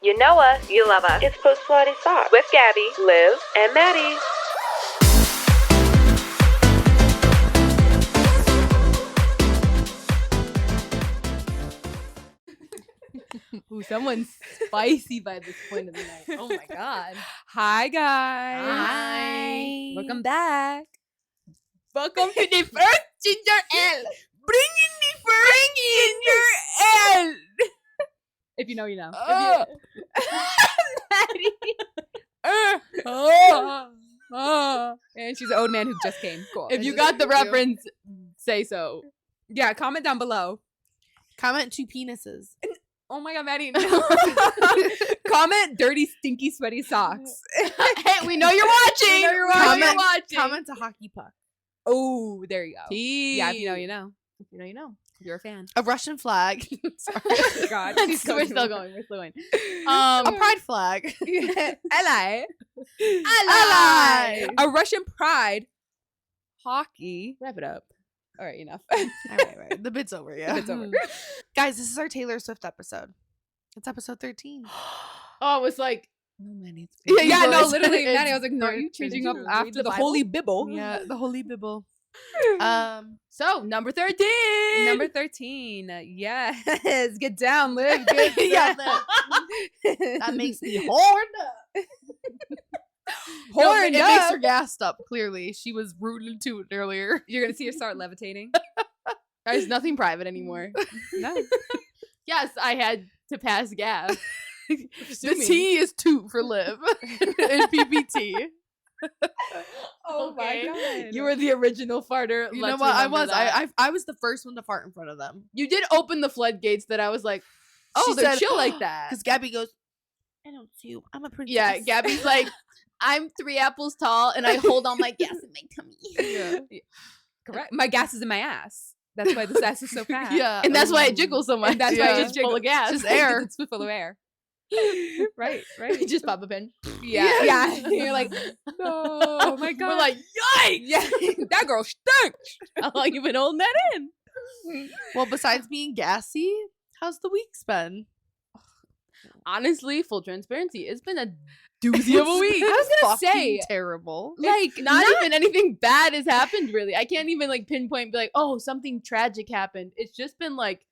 You know us, you love us. It's Puss Sauce with Gabby, Liv, and Maddie. Ooh, someone's spicy by this point of the night. Oh my god. Hi guys. Hi. Welcome back. Welcome to the first Ginger Ale. Bringing the first ginger ale. If you know, you know. And she's an old man who just came. Cool. If you got the reference, say so. Yeah, comment down below. Comment 2 penises. Oh my god, Maddie. No. Comment dirty, stinky, sweaty socks. Hey, we know you're watching. We know you're watching. Comment to hockey puck. Oh, there you go. Tea. Yeah, if you know, you know. If you know, you know. You're a fan. A Russian flag. Sorry. God, We're still going. We're still going. A pride flag. Ally. Ally. A Russian pride. Hockey. Wrap it up. All right, enough. All right. The bit's over, yeah. The bit's over. Guys, this is our Taylor Swift episode. It's episode 13. Oh, it was like, No, Maddie. Yeah, no, it's- literally, it's Maddie. I was like, no, are you very changing up true. after the Bible? Holy Bible? Yeah, the Holy Bible. so number 13. Number 13. Yes. Get down, Liv. Get Yeah, down. that makes me horned up. Horned it makes up. her gassed up, clearly. She was rooting to it earlier. You're going to see her start levitating. There's nothing private anymore. No. Yes, I had to pass gas. The T is 2 for Liv in PPT. Oh my God. You were the original farter. You Let's know what? I remember was. that. I was the first one to fart in front of them. You did open the floodgates that I was like, oh, She they're said, chill like that. Because Gabby goes, I don't see you. I'm a princess. Yeah, Gabby's like, I'm 3 apples tall and I hold all my gas in my tummy. Yeah. Correct. My gas is in my ass. That's why this ass is so fat. Yeah. And that's why it jiggles so much. And that's why it's it just full of gas. Just air. It's full of air. Right. Just pop a pin. Yeah. Yeah. You're like, no. Oh my God. We're like, yikes! yeah. That girl stinks. How long you been holding that in? Well, besides being gassy, how's the week's been? Honestly, full transparency, it's been a doozy of a week. I was gonna Fucking say, terrible. Like, not even anything bad has happened, really. I can't even, like, pinpoint and be like, oh, something tragic happened. It's just been, like,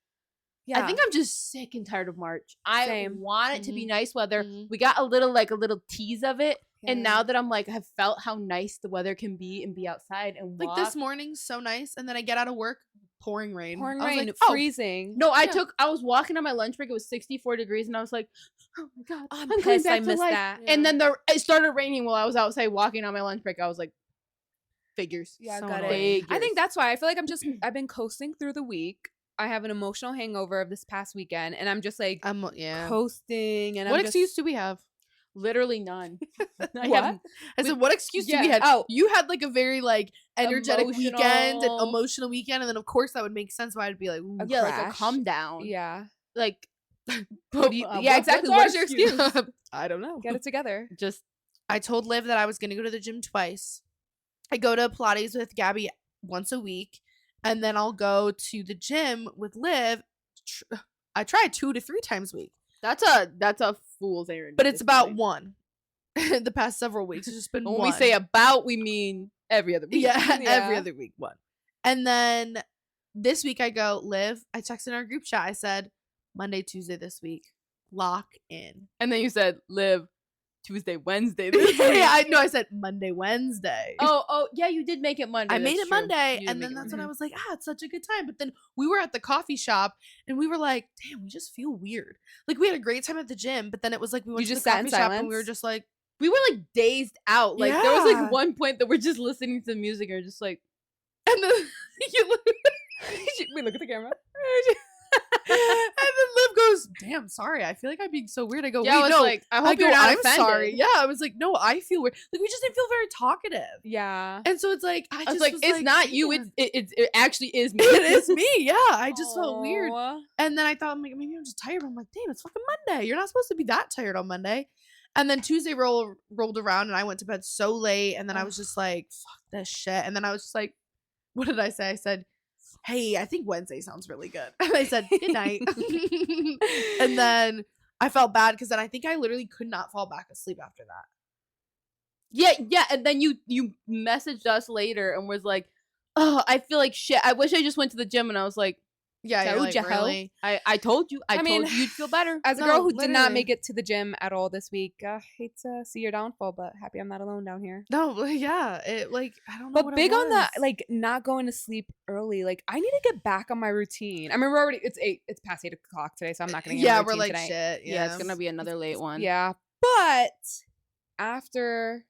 yeah. I think I'm just sick and tired of March. I Same. want it to be nice weather. Mhm. We got a little tease of it. And Yeah. now that I'm, like, have felt how nice the weather can be and be outside and walk. Like this morning's so nice, and then I get out of work, pouring rain. pouring I was rain, like, oh, freezing. No, I was walking on my lunch break. It was 64 degrees. And I was like, oh, my God. I'm coming pissed. back I to missed life. that. And then it started raining while I was outside walking on my lunch break. I was like, figures. Yeah, So got it. annoying. I think that's why I feel like I've been coasting through the week. I have an emotional hangover of this past weekend, and I'm just like yeah. coasting. And What I'm excuse do we have? Literally none. I What? have- I said, what excuse do Yeah. we have? Oh. You had like a very like energetic weekend and Emotional. emotional weekend, and then of course that would make sense why I'd be like, ooh, A yeah, like a crash. calm down. Yeah. Like, What do you- yeah, exactly. What is your excuse? I don't know. Get it together. Just I told Liv that I was going to go to the gym twice. I go to Pilates with Gabby once a week, and then I'll go to the gym with Liv. I try 2 to 3 times a week, that's a fool's errand. but at it's this about point. 1 the past several weeks. It's just been When one. we say about, we mean every other week. yeah, every Yeah. other week 1. And then this week I go, Liv, I texted in our group chat. I said, Monday, Tuesday this week, lock in. And then you said live Tuesday, Wednesday. This week. Yeah, I know. I said Monday, Wednesday. Oh, yeah, you did make it Monday. I made that's it true. Monday, You did and make then it that's Monday. when I was like, it's such a good time. But then we were at the coffee shop, and we were like, damn, we just feel weird. Like we had a great time at the gym, but then it was like we went You to just the sat in coffee shop, and we were silence? just like, We were like dazed out. Like there was Yeah. like one point that we're just listening to music and we're just like, and then you look, We look at the camera. and then Liv goes, damn, sorry, I feel like I'm being so weird. I go, yeah, I wait, was no. like, I I hope go, you're not I'm offended. sorry. Yeah, I was like, no, I feel weird. Like we just didn't feel very talkative. Yeah. And so it's like I just was like, it's not you. damn. It actually is me. It is me. Yeah, I just felt weird. Aw. And then I thought, like, maybe I'm just tired. But I'm like, damn, it's fucking Monday. You're not supposed to be that tired on Monday. And then Tuesday rolled around, and I went to bed so late. And then I was just like, fuck this shit. And then I was just like, what did I say? I said, hey, I think Wednesday sounds really good. And I said, good night. And then I felt bad because then I think I literally could not fall back asleep after that. Yeah, and then you messaged us later and was like, "Oh, I feel like shit. I wish I just went to the gym." And I was like, Yeah, you're Told like, ya, hoe. really? I told you. I mean, told you you'd feel better. As a No, girl who did not literally. make it to the gym at all this week, hate to see your downfall, but happy I'm not alone down here. No, yeah, it like I don't know. But what big it on the was. like not going to sleep early. Like I need to get back on my routine. I mean, we're already it's past 8 o'clock today, so I'm not gonna get yeah, my we're routine like tonight. shit. Yeah, it's gonna be another late one. Yeah, but after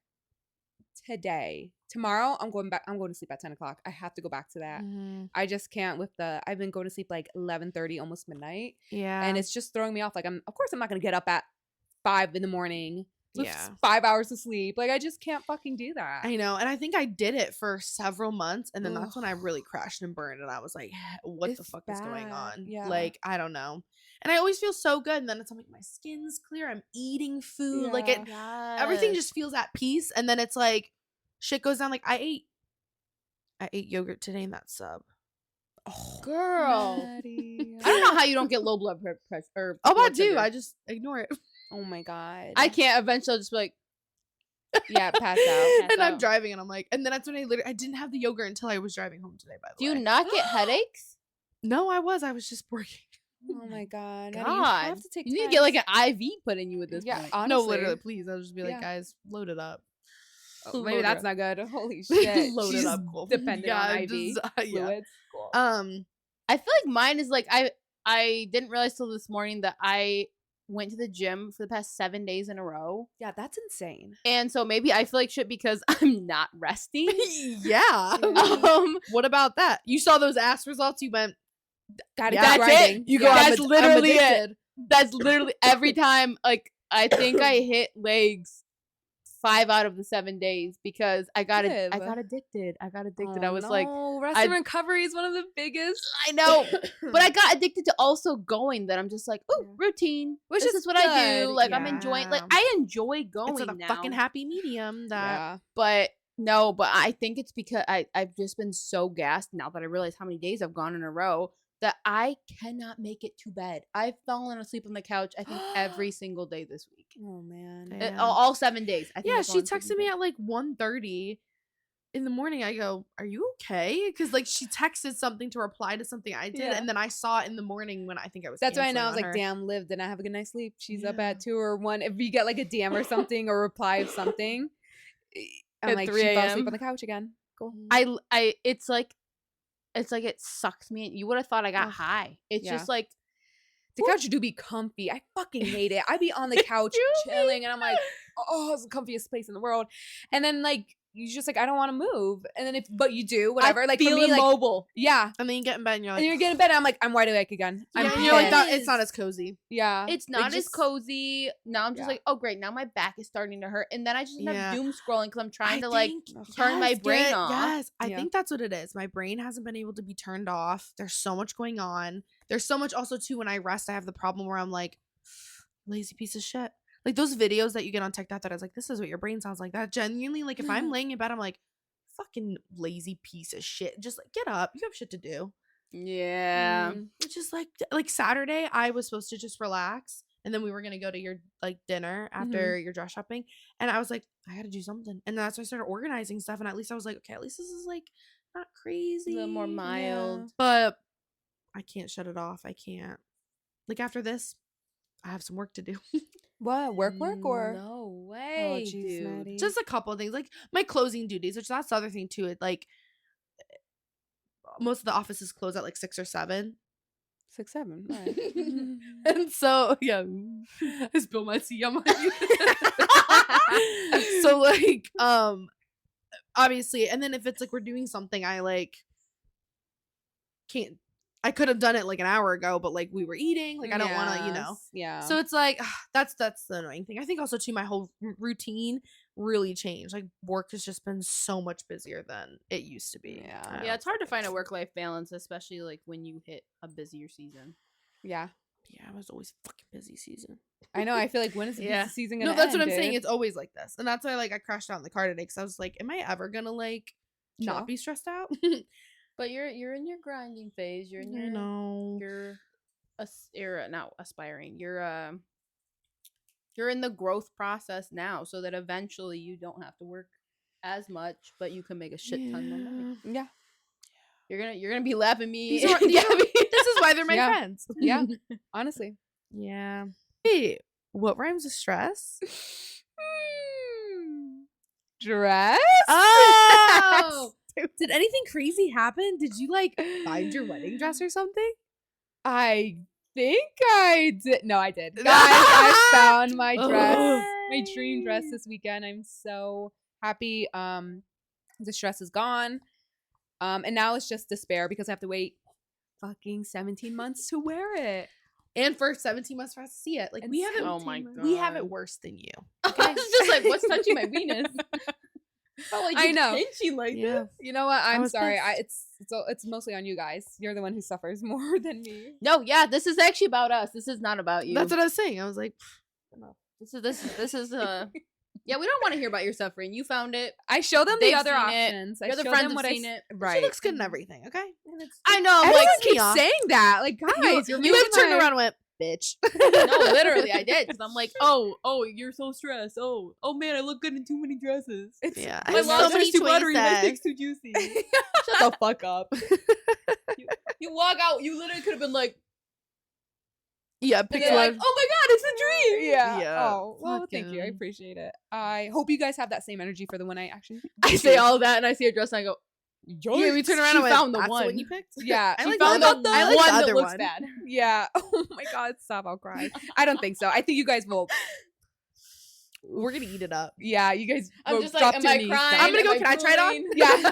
today, tomorrow, I'm going back. I'm going to sleep at 10 o'clock. I have to go back to that. Mhm. I just can't with the. I've been going to sleep like 11:30, almost midnight, Yeah, and it's just throwing me off. Like of course, I'm not gonna get up at 5 in the morning with Yeah. 5 hours of sleep. Like I just can't fucking do that. I know, and I think I did it for several months, and then Ugh. that's when I really crashed and burned, and I was like, "What the It's fuck is going bad. on?" Yeah. Like I don't know. And I always feel so good, and then it's I'm like my skin's clear, I'm eating food, like it, everything just feels at peace, and then it's like shit goes down. Like I ate yogurt today in that sub. Oh, Girl. Maddie. I don't know how you don't get low blood pressure. Oh, I blood do. sugar. I just ignore it, Oh my god. I can't. Eventually, I'll just be like, Yeah, pass out. and I'm out. driving, and I'm like, and then that's when I didn't have the yogurt until I was driving home today. By the "Do way, you not get headaches?" No, I was just working. Oh my god. Maddie, God, you have to take you need to time. get like an IV put in you at this Yeah, point. honestly. No, literally, please. I'll just be like, Yeah. guys, load it up. Oh, maybe Load that's her not good. Holy shit. Load She's it up, cool. dependent Yeah, on IV just, yeah. fluids. Cool. I feel like mine is like I didn't realize till this morning that I went to the gym for the past 7 days in a row, Yeah, that's insane. and so maybe I feel like shit because I'm not resting. Yeah. Yeah. What about that? You saw those ass results. You went. Gotta Yeah, keep that's grinding. it. You Yeah. go. That's literally it. addicted. That's literally every time. Like I think I hit legs 5 out of the 7 days because I got Liv. addicted. I got addicted. Oh, I was like, no. Rest I- and recovery is one of the biggest. I know, but I got addicted to also going. That I'm just like, oh, Yeah. routine. Which this is is what I do. good, Like I'm enjoying. Like yeah. I enjoy going It's a now. fucking happy medium. That Yeah. But no, but I think it's because I've just been so gassed now that I realize how many days I've gone in a row that I cannot make it to bed. I've fallen asleep on the couch, I think, every single day this week. Oh man. Damn. All 7 days. I think yeah, I've she fallen asleep texted in me bed. at like 1:30 in the morning. I go, "Are you okay?" Because like she texted something to reply to something I did, Yeah. and then I saw it in the morning when I think I was. That's why I know I canceling was on like, her. damn, Liv did not have a good night's sleep. She's up Yeah. at 2 or 1. If you get like a DM or something or reply of something, I'm At like, 3 she fell a.m.. asleep on the couch again. Cool. I it's like it sucks me. You would have thought I got Ugh. high. It's Yeah. just like The couch do be comfy. I fucking hate it. I be on the couch do be. chilling and I'm like, oh, it's the comfiest place in the world. And then like you just like, I don't want to move. And then but you do, whatever. I like feel for me, like immobile. yeah. And then you get in bed and you're like, And you're getting in bed and I'm like, I'm wide awake again. I'm yeah, you're like that. pissed. It's not as cozy. Yeah. It's not as just- cozy. Now I'm just Yeah. like, oh great, now my back is starting to hurt, and then I just end Yeah. up doom scrolling because I'm trying I to like think- turn my yes, brain get- off. Yes, I Yeah. think that's what it is. My brain hasn't been able to be turned off. There's so much going on. There's so much also too when I rest. I have the problem where I'm like, lazy piece of shit. Like those videos that you get on TikTok that is like, this is what your brain sounds like. That genuinely, like if I'm laying in bed, I'm like, fucking lazy piece of shit. Just like get up. You have shit to do. Yeah. It's just like Saturday, I was supposed to just relax, and then we were gonna go to your like dinner after your dress shopping, and I was like, I gotta do something, and that's why I started organizing stuff, and at least I was like, okay, at least this is like not A crazy, little more mild. but I can't shut it off. I can't. Like after this, I have some work to do. What? Work or? No way, jeez, dude. Maddie. Just a couple of things, like my closing duties, which that's the other thing too. It like most of the offices close at like 6 or 7. 6, 7. Right. And so yeah, I spilled my tea on my so like obviously, and then if it's like we're doing something I like can't, I could have done it like an hour ago, but like we were eating, like I don't want to, you know. Yes, Yeah. So it's like that's the annoying thing. I think also too my whole routine really changed. Like work has just been so much busier than it used to be. Yeah. I don't Yeah, it's hard to fucking find a know. work-life balance, especially like when you hit a busier season. yeah. Yeah, I was always fucking busy season. I know. I feel like when is the Yeah. busy season No, gonna that's what end, I'm saying. dude? It's always like this, and that's why like I crashed out in the car today because I was like, am I ever gonna like Chill. not be stressed out? But you're in your grinding phase. You're in your you know. you're not aspiring. You're You're in the growth process now, so that eventually you don't have to work as much, but you can make a shit ton more money. Yeah. You're gonna be laughing me. These are, this is why they're my Yeah. friends. Yeah. Honestly. Yeah. Hey, what rhymes with stress? Dress? Oh! Did anything crazy happen? Did you like find your wedding dress or something? I think I did. No, I did. Guys, I found my dress, my dream dress this weekend. I'm so happy. The stress is gone. And now it's just despair because I have to wait fucking 17 months to wear it. And for 17 months for us to see it. Like, And we have it. 17 Oh my months. We have God. it worse than you. Okay, it's just like, what's touching my penis? Felt like I you know. pinching like Yeah. this. You know what? I'm was sorry. pissed. It's mostly on you guys. You're the one who suffers more than me. No, yeah, this is actually about us. This is not about you. That's what I was saying. I was like, This is yeah, we don't want to hear about your suffering. You found it. I show them They've the other seen it. options. Your I other show friends them have what seen I it. right. she looks good and everything, okay? I know. I'm Everyone like, keeps off. saying that. Like, guys, you're You have making turned my- around and went, bitch. no, literally, I did because I'm like, oh, you're so stressed. Oh man, I look good in too many dresses. It's Yeah. My I have so lobster's many too twin buttery. My sex. steak's too juicy. Shut the fuck up. You walk out. You literally could have been like, Yeah, and picture they're like, of- oh my god, it's a dream. Yeah. Yeah. Oh, well, thank you. I Fucking- appreciate it. I hope you guys have that same energy for the one I actually. I say all that, and I see a dress, and I go, Yeah, we turn around she and went, found the that's one. the one you picked? Yeah. I She like found the the other- I like one the that other looks one. bad. Yeah. Oh my God. Stop. I'll cry. I don't think so. I think you guys will. We're going to eat it up. Yeah. You guys. I'm will just like, drop am to your I knees. crying? I'm gonna go. Am Can I try it on? drooling? Yeah.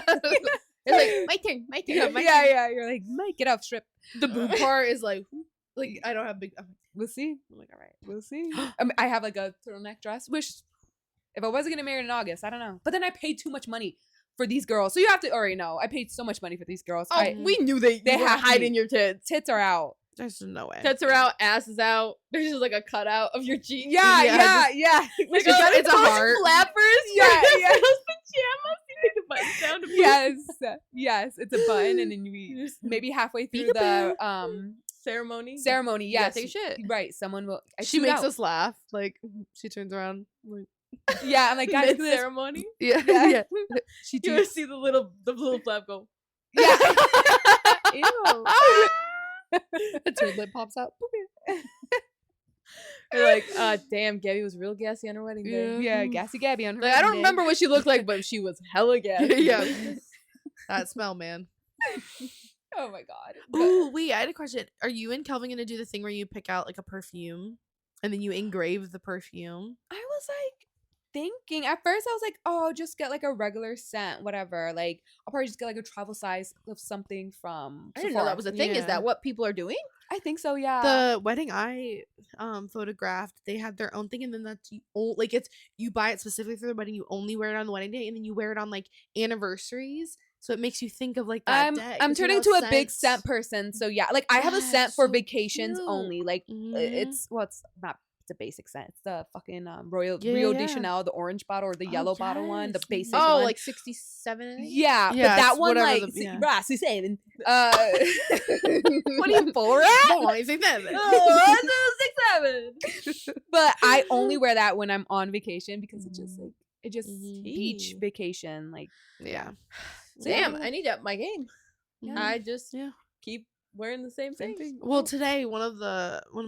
It's like, my turn. Yeah. You're like, Mike, get off strip. The boob part is like I don't have big. We'll see. I'm like, all right. We'll see. I have like a turtleneck dress, which if I wasn't getting married in August, I don't know. But then I paid too much money for these girls. So you have to already know. I paid so much money for these girls. Oh, we knew they They were have to hiding be. your tits. Tits are out. There's no way. Tits are out, ass is out. There's just like a cutout of your cheek. Yeah. Like It's a- it's a those heart. flappers. Yeah, for yeah. those pajamas. You take the button down to Yes. It's a button, and then you maybe halfway through the ceremony. ceremony. You Yes, gotta take a shit. Right. Someone will. I She shoot makes out. us laugh. Like, she turns around. Like, Yeah. I'm like, guys, look at this. ceremony. yeah. Yeah. yeah. She You does. see the little flap go. Yeah. Ew. A turd lip pops out. You're like, damn, Gabby was real gassy on her wedding day. Yeah. Gassy Gabby on her. Like, I don't wedding day. remember what she looked like, but she was hella gassy. Yeah. That smell, man. Oh my God. But- Ooh, wait, I had a question. Are you and Kelvin gonna do the thing where you pick out like a perfume and then you engrave the perfume? I was like thinking at first I was like, oh, just get like a regular scent, whatever. Like I'll probably just get like a travel size of something from I didn't know Sephora. that was a thing. Is Yeah. that what people are doing? I think so, yeah. The wedding I photographed, they had their own thing, and then that's like it's you buy it specifically for the wedding. You only wear it on the wedding day, and then you wear it on like anniversaries. So it makes you think of like that day. I'm 'cause you turning know, to a big scent scents- person. So yeah, like I have a Yeah, scent for so vacations cute. only. Like Mhm. it's it's not it's a basic scent. It's the fucking Rio Yeah, de yeah. Chanel, the orange bottle or the Oh, yellow bottle one, the yes. basic Oh, one. like 67 and 8? yeah, but Yeah, that it's one whatever like the- yeah. right, 67. What are you for at? Oh, I think that. Oh, 67. But I only wear that when I'm on vacation because it's just like it just Mhm. beach Ew. vacation like Yeah. Damn, I need to up my game. Yeah. I just Yeah. keep wearing the same thing. Well, today one of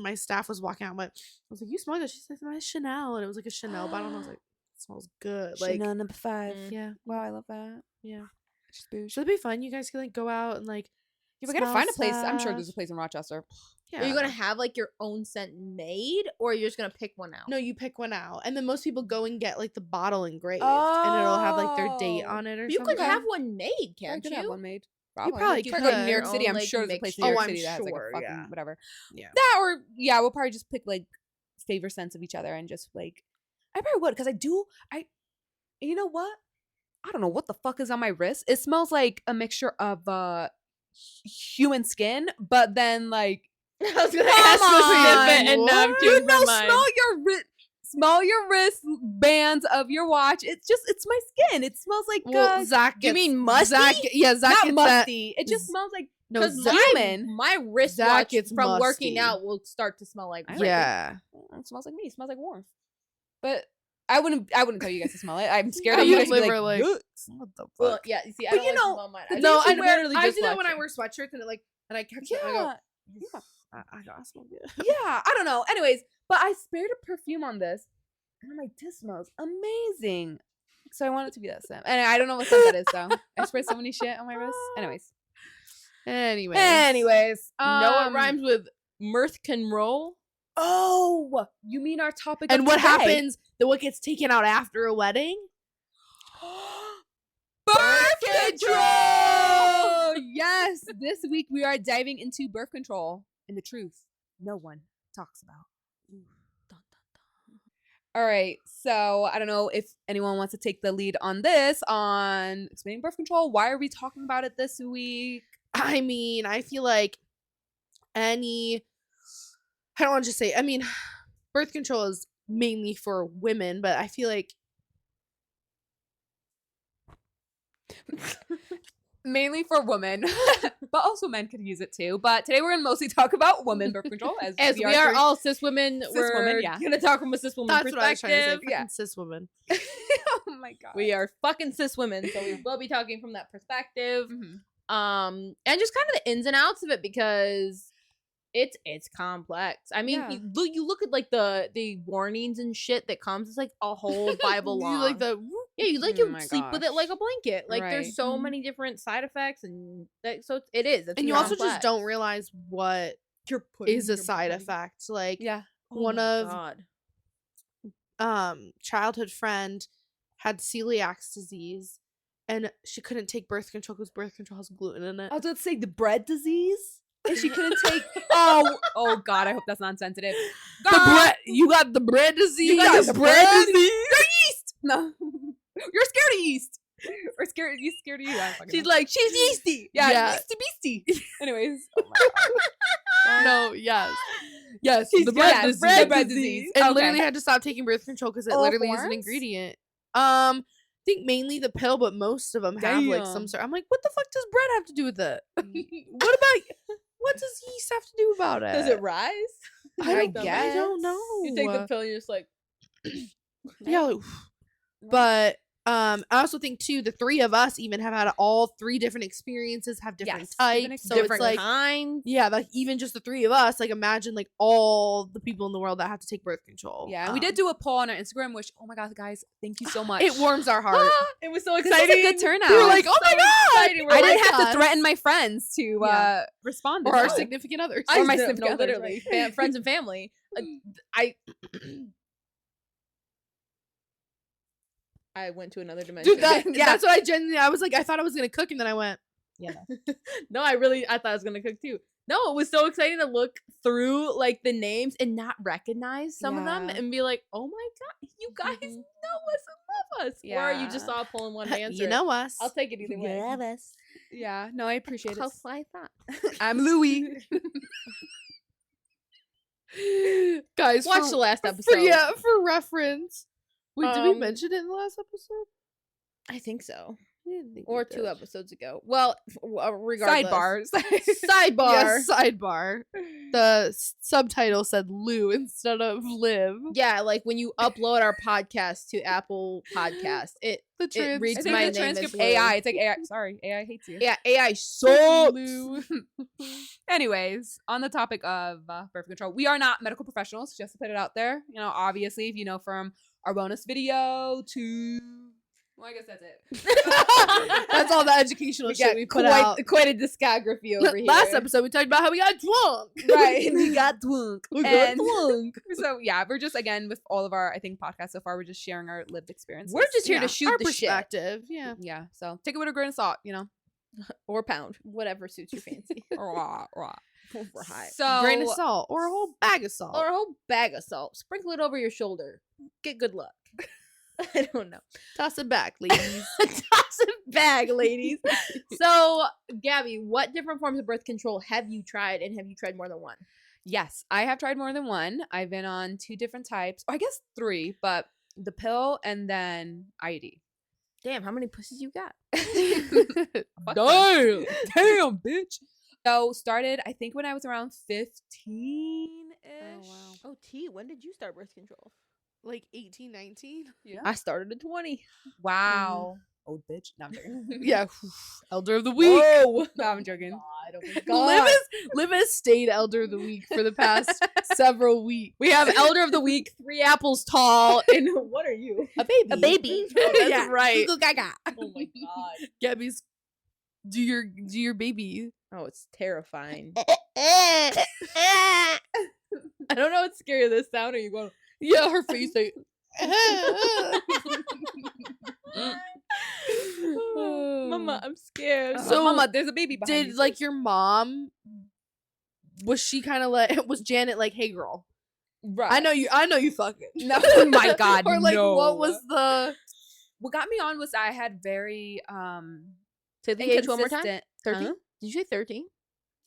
my staff was walking out and went, I was like, "You smell good." She said, "My Chanel," and it was like a Chanel bottle. And I was like, "It smells good." Like, Chanel number 5. Mm. yeah, Wow, I love that. yeah. She's bougie. So it'd be fun. You guys could like go out and like. Yeah, we gotta smell find a place. I'm sure there's a stuff. place in Rochester. Yeah. Are you gonna have like your own scent made, or you're just gonna pick one out? No, you pick one out, and then most people go and get like the bottle engraved, and it'll have like their date Oh. on it or you something. could have one made, I can't could you? have one made. probably You could go to New could. York City. Your I'm own, sure like, there's a place in mixture. New York Oh, I'm City that has like a sure, fucking yeah. whatever. Yeah. That or yeah, we'll probably just pick like favor scents of each other and just like I probably would because you know what? I don't know what the fuck is on my wrist. It smells like a mixture of human skin, but then like I was gonna Come ask on, specific, and now I'm what? changing my mind. smell your wrist bands of your watch. It's my skin. It smells like Well, Zach. you Gets, mean musty? Zach, yeah, Zach not gets that. musty. It just smells like No, Because Zach, my my wristwatch Zach gets from working musty. out will start to smell like I rape. like it. yeah. it smells like me. It smells like warmth. But I wouldn't tell you guys to smell it. I'm scared I of you would guys to be live like, like, "Yuck." what the fuck? Well, yeah. You see, I But don't you like know, smell mine. No, I I literally I just do that watch when I it. wear sweatshirts and I catch it and I go, Yeah. I smell good. Yeah, I don't know. Anyways, but I sprayed a perfume on this, and I'm like, this smells amazing. So I want it to be that scent. And I don't know what scent that is, though. I sprayed so many shit on my wrist. Anyways. Anyways. Know what rhymes with mirth can roll? Oh, you mean our topic And of what today? happens? What gets taken out after a wedding? Birth control! Yes, this week we are diving into birth control and the truth no one talks about. All right, so I don't know if anyone wants to take the lead on this, on explaining birth control. Why are we talking about it this week? I mean, I feel like I don't want to just say, I mean, birth control is mainly for women, but I feel like Mainly for women, but also men could use it too. But today we're going to mostly talk about women birth control. As we are all cis women, we're yeah. gonna talk from a cis woman that's what I was trying to say. perspective. Fucking cis woman. Oh my god. We are fucking cis women, so we will be talking from that perspective. Mhm. And just kind of the ins and outs of it because it's complex. I mean, Yeah. you look at like the warnings and shit that comes. It's like a whole Bible long. You like the Yeah, Oh you my sleep with it like a blanket. Like Right. there's so Mhm. many different side effects, and so it is. It's and you also complex. just don't realize what You're putting is a your side body- effect. Like Yeah. Oh one my of God. childhood friend had celiac disease and she couldn't take birth control because birth control has gluten in it. I was going to say the bread disease. And she couldn't take. Oh God! I hope that's not sensitive. You got the bread disease. You got the bread disease. You're yeast. No, you're scared of yeast. Or scared? You scared of you? I don't fucking She's know. like, she's yeasty. Yeah, Yeah. yeasty beastie. Anyways. Oh my God. No, yes, She's the got bread bread disease. disease. And Okay. literally had to stop taking birth control because it All literally is an forms? ingredient. I think mainly the pill, but most of them have like some Damn. sort. I'm like, what the fuck does bread have to do with it? What does yeast have to do about it? Does it rise? I I guess. don't know. You take the pill, and you're just like, Yeah, like, but I also think too the three of us even have had all three different experiences, have different Yes, types. different So different it's like kinds. yeah, like even just the three of us, like imagine like all the people in the world that have to take birth control. Yeah, and we did do a poll on our Instagram, which oh my God, guys, thank you so much. It warms our heart. It was so This exciting. was a good turnout. We were like, oh my god! exciting. We're I like, didn't have us. to threaten my friends to Yeah. respond. Or this our time. significant others. Or my no, significant others, literally, right. friends and family. I went to another dimension. Dude, that's what I genuinely. I was like, I thought I was gonna cook, and then I went, yeah. No, I thought I was gonna cook too. No, it was so exciting to look through like the names and not recognize some of them Yeah. and be like, oh my god, you guys know us and love us. Or are you just Yeah. all pulling one answer? You know us. I'll take it either way. Yeah, no, I appreciate it. How I thought. I'm Louie. Guys, Watch the last episode. for reference. Wait, did we mention it in the last episode? I think so. I didn't think Or we 2 did. episodes ago. Well, regardless. Sidebars. Sidebar. Yes, sidebar. The subtitle said Lou instead of Liv. Yeah, like when you upload our podcast to Apple Podcast, it reads I think my the name as transcript Lou. AI. It's like AI. Sorry, AI hates you. Yeah, AI sucks. Lou. Anyways, on the topic of birth control, we are not medical professionals. Just to put it out there, you know, obviously, if you know from our bonus video to, well, I guess that's it. That's all the educational shit we put out. Quite a discography over here. Last episode, we talked about how we got drunk. Right, we got drunk. We got And- drunk. So yeah, we're just again with all of our I think podcasts so far, we're just sharing our lived experiences. We're just here Yeah, to shoot our the shit. perspective. Yeah. yeah. So take it with a grain of salt, you know. Or pound. Whatever suits your fancy. Rah, rah. Right. So Grain of salt or a whole bag of salt. Or a whole bag of salt. Sprinkle it over your shoulder. Get good luck. I don't know. Toss it back, ladies. Toss it back, ladies. So, Gabby, what different forms of birth control have you tried, and have you tried more than one? yes, I have tried more than one. I've been on 2 different types. I guess 3, but the pill and then IUD. Damn, how many pussies you got? Fuck them. Damn, bitch. So started I think when I was around 15-ish. Oh, T, when did you start birth control? like 18, 19? Yeah. I started at 20. Wow. Old bitch. No, I'm joking. Yeah. Elder of the week. Whoa. No, I'm joking. God, oh my Liv has stayed elder of the week for the past several weeks. We have Elder of the Week, 3 apples tall, and what are you? A baby. A baby. Oh, that's Yeah. right. Goo goo gaga. Oh my god. Gabby's do your baby. Oh, it's terrifying. I don't know what's scarier, this sound or you going, Yeah, her face like Mama, I'm scared. So, Mama, there's a baby behind did you. like your mom was she kind of like was Janet like, hey girl, Right. I know you fucking No, oh my God, or like no. what was the What got me on was I had very Say the age one more time. inconsistent. 13? Huh? Did you say 13?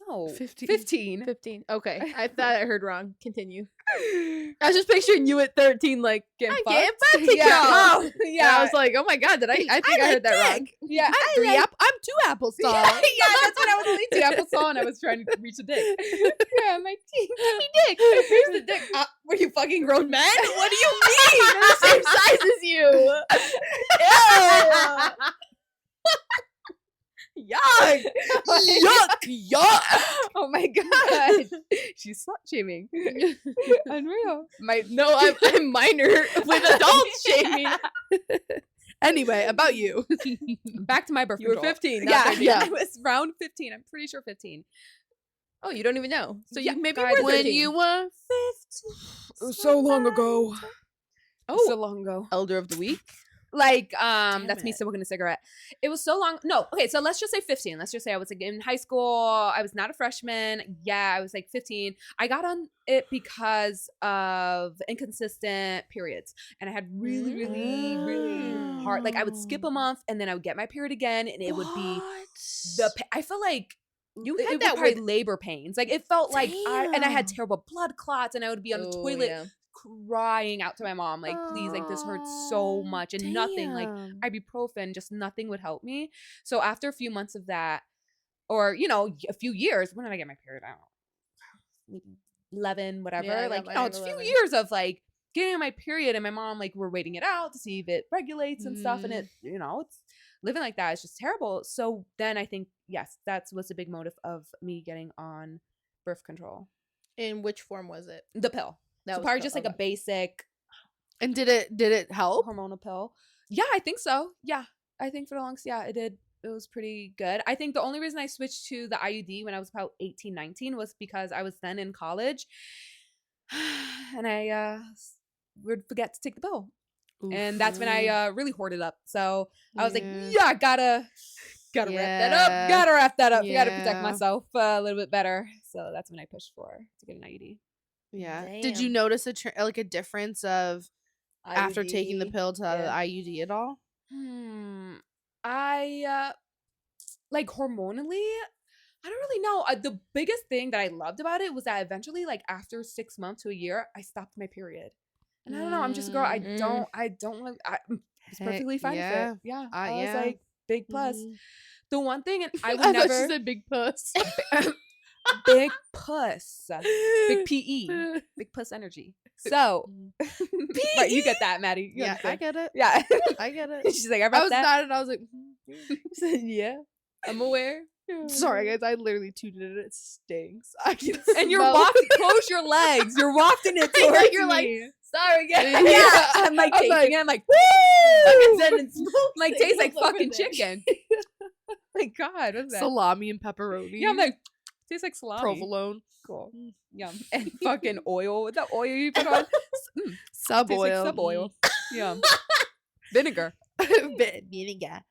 No, 15. 15. 15. Okay. I thought I heard wrong. Continue. I was just picturing you at 13 like getting fucked. getting fucked, Yeah. y'all. Oh, Yeah. yeah. I was like, oh my god, I think I heard that wrong. Yeah, I'm 2 apples tall. yeah, that's when I was only 2 apples tall and I was trying to reach a dick. Yeah, my teeth. Give me dick. Here's the dick. Were you fucking grown men? What do you mean? They're the same size as you. Ew. Yuck. Yuck. Oh my god. She's slut shaming. Unreal. I'm minor with adult shaming. Anyway, about you. Back to my birth You were control. 15. not Yeah, 13. yeah. I was around 15. I'm pretty sure 15. Oh, you don't even know. So Yeah, you maybe guys, were When 13. you were 15. So long ago. Oh. So long ago. Elder of the Week. Like, that's me it. smoking a cigarette. It was so long. No, okay, so let's just say 15. Let's just say I was like in high school. I was not a freshman. Yeah, I was like 15. I got on it because of inconsistent periods. And I had really, really, really hard. Like, I would skip a month and then I would get my period again. And it would be I felt like You it had would that probably with labor pains. Like, it felt like and I had Damn. terrible blood clots and I would be on the Oh, toilet yeah. crying out to my mom, like, please, like, this hurts so much, and nothing, like, Damn. ibuprofen, just nothing would help me. So after a few months of that, or, you know, a few years, when did I get my period? I don't know, maybe 11, whatever. Yeah, I got like, mine you know, at it's a few 11. years of, like, getting on my period, and my mom, like, we're waiting it out to see if it regulates and stuff, and it, you know, it's living like that is just terrible. So then I think, yes, that was a big motive of me getting on birth control. In which form was it? The pill. That So was probably the- just like a okay. basic And did it help? hormonal pill. Yeah, I think so. Yeah, I think for the longest, yeah, it did. It was pretty good. I think the only reason I switched to the IUD when I was about 18, 19 was because I was then in college and I would forget to take the pill. And that's when I really hoarded up. So I was like, yeah, gotta wrap that up. Yeah. Gotta wrap that up. Gotta protect Yeah. myself a little bit better. So that's when I pushed to get an IUD. Yeah. Did you Damn. notice a difference of after taking the IUD. pill to the Yeah. IUD at all? I like hormonally, I don't really know. The biggest thing that I loved about it was that eventually, like after 6 months to a year, I stopped my period. And I don't know. I'm just a girl. I don't want. I was Heck, perfectly fine yeah. with it. Yeah, I yeah. was like big plus. Mhm. The one thing, and I would I thought never she said big puss. big puss, big PE, big puss energy. So, right, you get that, Maddie. You Yeah, I understand. get it. Yeah. I get it. She's like, I I wrote was that. nodding. I was like, Yeah. I'm aware. sorry guys, I literally tooted it. It stinks. I can And you're smell walking. Close your legs. You're walking it I know, towards you're like, me. sorry, guys. Yeah, I'm like I'm taking like, it. I'm like, Fucking woo! sending smoke Like tastes like signals over fucking there. chicken. My God, what's that? salami and pepperoni. Yeah, I'm like, tastes like salami. provolone, Cool. Yum. And fucking oil. What the oil you put on? sub Tastes oil, like sub oil. Yum. Vinegar. vinegar.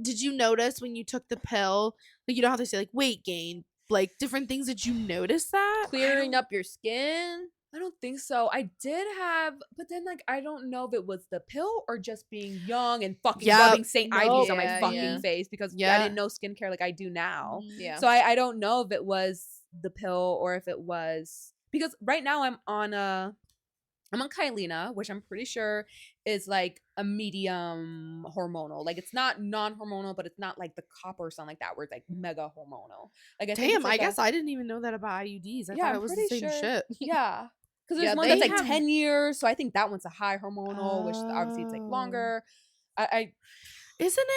Did you notice when you took the pill, like you know how they say like weight gain, like different things? Did you notice that? Clearing up your skin. I don't think so. I did have, but then like I don't know if it was the pill or just being young and fucking Yep. rubbing St. No. Ivy's on my Yeah, fucking yeah. face because I Yeah. didn't know skincare like I do now. Yeah. So I don't know if it was the pill or if it was because right now I'm on Kyleena, which I'm pretty sure is like a medium hormonal. Like it's not non-hormonal, but it's not like the copper or something like that where it's like mega hormonal. Like I think Damn, it's like I guess I didn't even know that about IUDs. I thought I'm it was the pretty same sure. shit. Yeah. Because there's Yeah, one they that's like have- 10 years. So I think that one's a high hormonal, which obviously it's like longer. I Isn't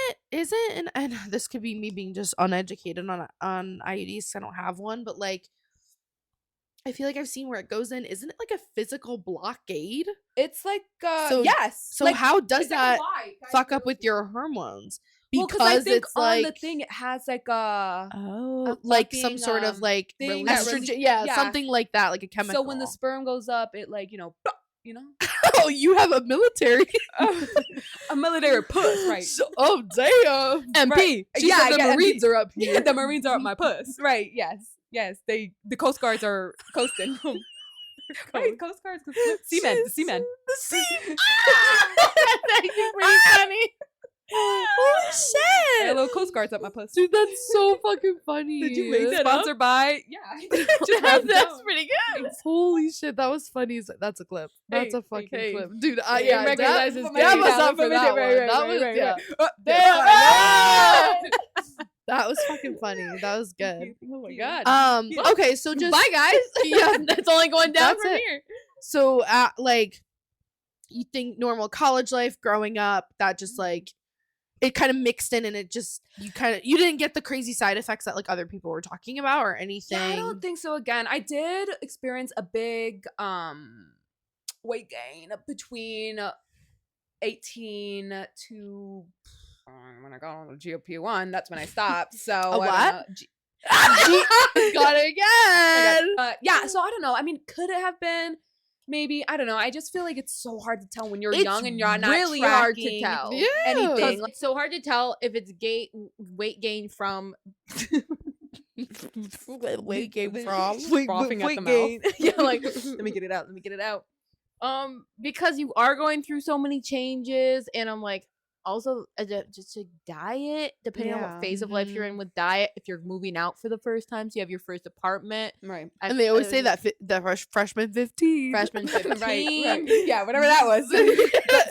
and this could be me being just uneducated on IUDs 'cause I don't have one, but like I feel like I've seen where it goes in. Isn't it like a physical blockade? it's like, So- yes. So like, how does it's like that a lie, guys, fuck up really. with your hormones? Well, Because I think it's on like the thing it has like a like fucking, some sort of like thing that estrogen, release- yeah, yeah. something like that, like a chemical. so when the sperm goes up, it like you know. oh, you have a military. A military puss, right? Oh damn. MP. Right. She Yeah, said the yeah, Marines are up Yeah, here. the Marines are up my puss. Right? Yes. The Coast Guards are coasting. Right, Coast Guards, seamen, the seamen. The sea. That's actually pretty funny. Holy Yeah, shit. little Coast Guards up my puss. Dude, that's so fucking funny. Did you make that up? Sponsored by Just wrote it That's down. pretty good. Holy shit, that was funny. That's a clip. That's Hey, a fucking hey. clip. Dude, Hey, yeah, recognizes that Gabby. was That up for was that right, one. That was, yeah. Ah! That was fucking funny. That was good. Oh my god. Okay, so just Bye guys. Yeah, That's only going down that's from it. here. So like you think normal college life growing up, that just like it kind of mixed in and it just you didn't get the crazy side effects that like other people were talking about or anything. Yeah, I don't think so. Again, I did experience a big weight gain between 18 to when I got on the GLP-1. That's when I stopped. So A what? I don't know. Got it again. Yeah, so I don't know. I mean, could it have been? Maybe, I don't know. I just feel like it's so hard to tell when you're It's young and you're not really hard to tracking tell. Yeah. anything. It's so hard to tell if it's weight gain from Weight gain from Frothing at the mouth. yeah, like let me get it out. Let me get it out. Because you are going through so many changes, and I'm like, also just a diet, depending on Yeah. what phase of life you're in with diet. If you're moving out for the first time, so you have your first apartment, Right. And they always say that the freshman 15. freshman 15. Right. Yeah, whatever that was.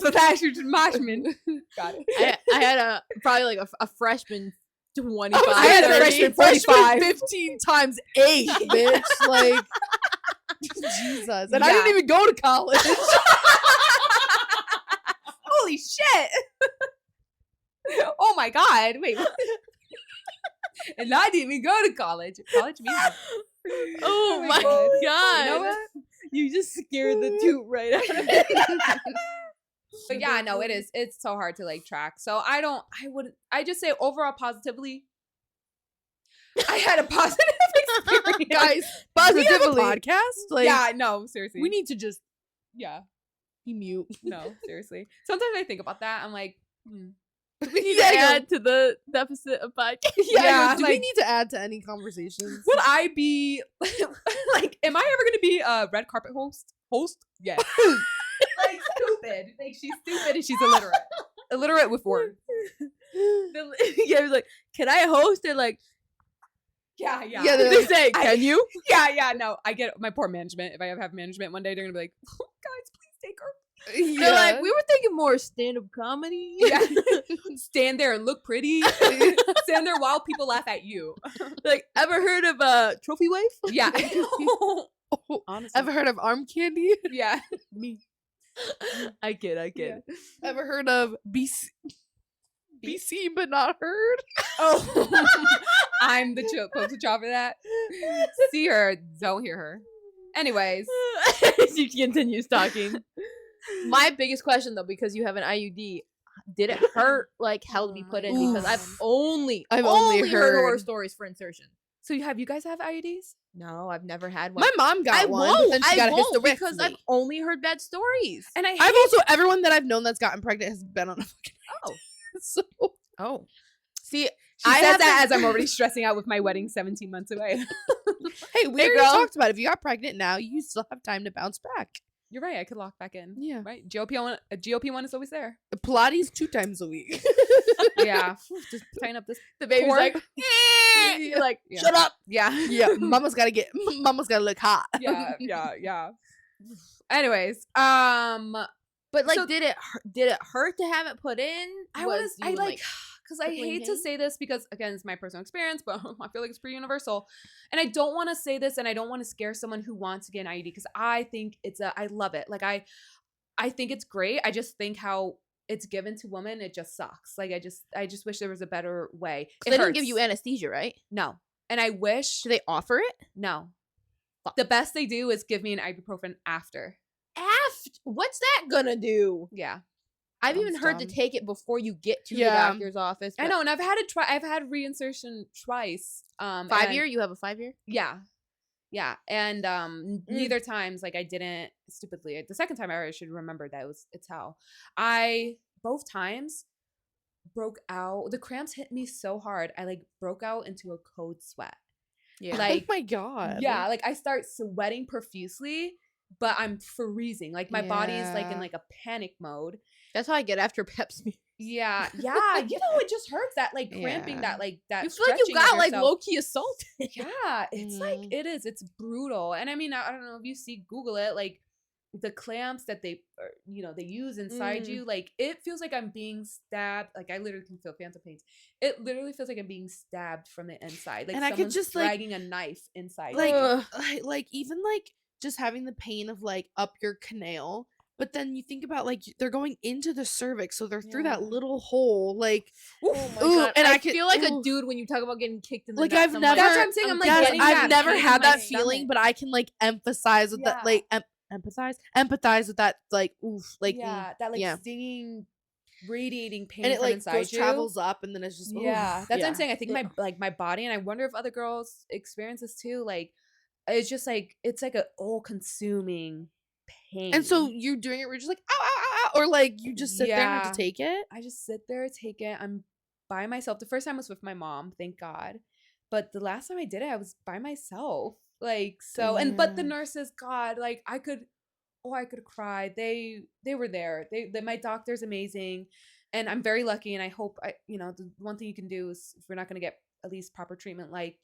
So that's your Marshman. Got it. I had probably like a freshman 25. I had a 30. freshman 45. 15 times 8, bitch. Like, Jesus. And I Yeah. didn't even go to college. Holy shit. Oh my god. Wait. And I didn't even go to college. College music. Oh my God. god! You know what? You just scared the toot right out of me. But yeah, no, it's so hard to like track. So I just say overall positively. I had a positive experience. Guys, Positively. we have a podcast? Like, Yeah, no, seriously. we need to just Yeah. be mute. No, seriously. Sometimes I think about that. I'm like, We need Yeah, to I know. add to the deficit of podcast. Yeah, do we like- need to add to any conversations? would I be like, am I ever gonna be a red carpet host? Yes. Like stupid. Like she's stupid and she's illiterate. Illiterate with words. Yeah, I was like, can I host it? Like, Yeah, yeah. Yeah, did they say, can you? Yeah, no. I get my poor management. If I ever have management one day, they're gonna be like, oh, guys, please take her. They're like, we were thinking more stand-up comedy. Yeah. Stand there and look pretty. Stand there while people laugh at you. Like, ever heard of Trophy Wife? Yeah. Honestly. Ever heard of arm candy? Yeah. Me. I kid. Ever heard of BC? BC but not heard? Oh. I'm the poster child for that. See her, don't hear her. Anyways. She continues talking. My biggest question, though, because you have an IUD, did it hurt like hell to be put in? Because I've only heard horror heard. stories for insertion. So have you guys have IUDs? No, I've never had one. My mom got I one, won't. but then she got a I won't hysterectomy. because I've only heard bad stories. And I hate I've also everyone that I've known that's gotten pregnant has been on a fucking Oh. so Oh, see, She I says have that been- as I'm already stressing out with my wedding 17 months away. hey, we Hey, already girl. talked about it. If you got pregnant now, you still have time to bounce back. You're right. I could lock back in. Yeah. Right. GLP-1 is always there. Pilates 2 times a week. Yeah. Just tighten up this. the baby's Cord. like, you're like, Yeah. Shut up. Yeah. Yeah, mama's gotta look hot. Yeah. Anyways, but like, So- did it hurt to have it put in? I was you like, because I Crippling hate to pain? say this because, again, it's my personal experience, but I feel like it's pretty universal. And I don't want to say this, and I don't want to scare someone who wants to get an IUD, because I think I love it. Like, I think it's great. I just think how it's given to women, it just sucks. Like, I just wish there was a better way. They don't give you anesthesia, right? No. And I wish. Do they offer it? No. The best they do is give me an ibuprofen after. What's that gonna do? Yeah. I've even Sounds heard to dumb. take it before you get to Yeah. the doctor's office. I know, and I've had reinsertion twice. 5-year? You have a 5-year? Yeah. Yeah. And neither times, like, I didn't, stupidly. The second time I should remember that it's how. Both times broke out. The cramps hit me so hard. I like broke out into a cold sweat. Yeah. Like, oh my God. yeah, like I start sweating profusely, but I'm freezing. Like, my body is like in Yeah. like a panic mode. That's how I get after pep smear. Yeah. Yeah. You know, it just hurts, that like cramping, Yeah. that like that. You feel like you stretching of got like yourself. low-key assaulted. Yeah, it's like, Mhm. it is. It's brutal. And I mean, I don't know if you see, Google it, like the clamps that they use inside you, like, it feels like I'm being stabbed. Like, I literally can feel phantom pains. It literally feels like I'm being stabbed from the inside. Like, And I could someone's just, like- dragging a knife inside. Like, you. like even like just having the pain of like up your canal, but then you think about like they're going into the cervix, so they're through that Yeah. little hole. Like, Oh my ooh, god! and I I could- feel like a ooh. dude when you talk about getting kicked in the Like, nuts. I've I'm never- That's what I'm saying. I'm like, yes, getting I've that never pain in had my that feeling, stomach. but I can like empathize with that, Yeah. like empathize with that, like, oof, like, yeah, that like yeah. stinging, radiating pain and it from like inside goes you. travels up, and then it's just Yeah, oof, that's what yeah. I'm saying. I think my body, and I wonder if other girls experience this too. Like, it's just like, it's like a all-consuming pain. And so you're doing it where you're just like, ow, ow, ow, ow, or like you just sit there and have Yeah. to take it. I just sit there, take it. I'm by myself. The first time was with my mom, thank God. But the last time I did it, I was by myself. Like, so, and but the Yeah. nurses, God, like, I could cry. They were there. My doctor's amazing, and I'm very lucky. And I hope the one thing you can do is, if we're not going to get at least proper treatment, like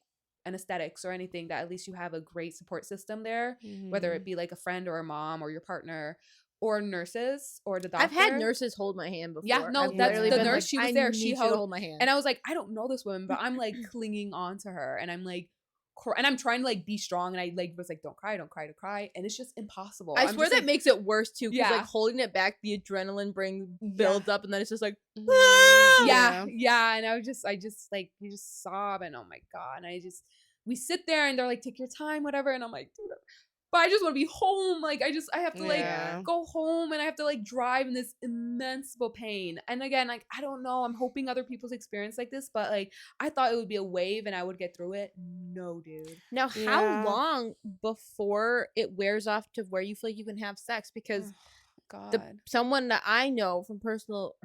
anesthetics or anything, that at least you have a great support system there, whether it be like a friend or a mom or your partner or nurses or the doctor. I've had nurses hold my hand before. Yeah, no, I've that's literally the been nurse. like, She was I there. need She you to held, hold my hand. and I was like, I don't know this woman, but I'm like clinging on to her, and I'm like, and I'm trying to like be strong, and I like was like, don't cry, and it's just impossible. I I'm swear just, that like, makes it worse too, because Yeah. like holding it back, the adrenaline builds up, and then it's just like, yeah, and I just like, you just sob, and oh my God, and we sit there, and they're like, take your time, whatever, and I'm like, dude, but I just want to be home. Like, I have to like Yeah. go home, and I have to like drive in this immense pain. And again, like, I don't know, I'm hoping other people's experience like this, but like, I thought it would be a wave and I would get through it. No, dude. now how Yeah. long before it wears off to where you feel like you can have sex? Because God. someone that I know from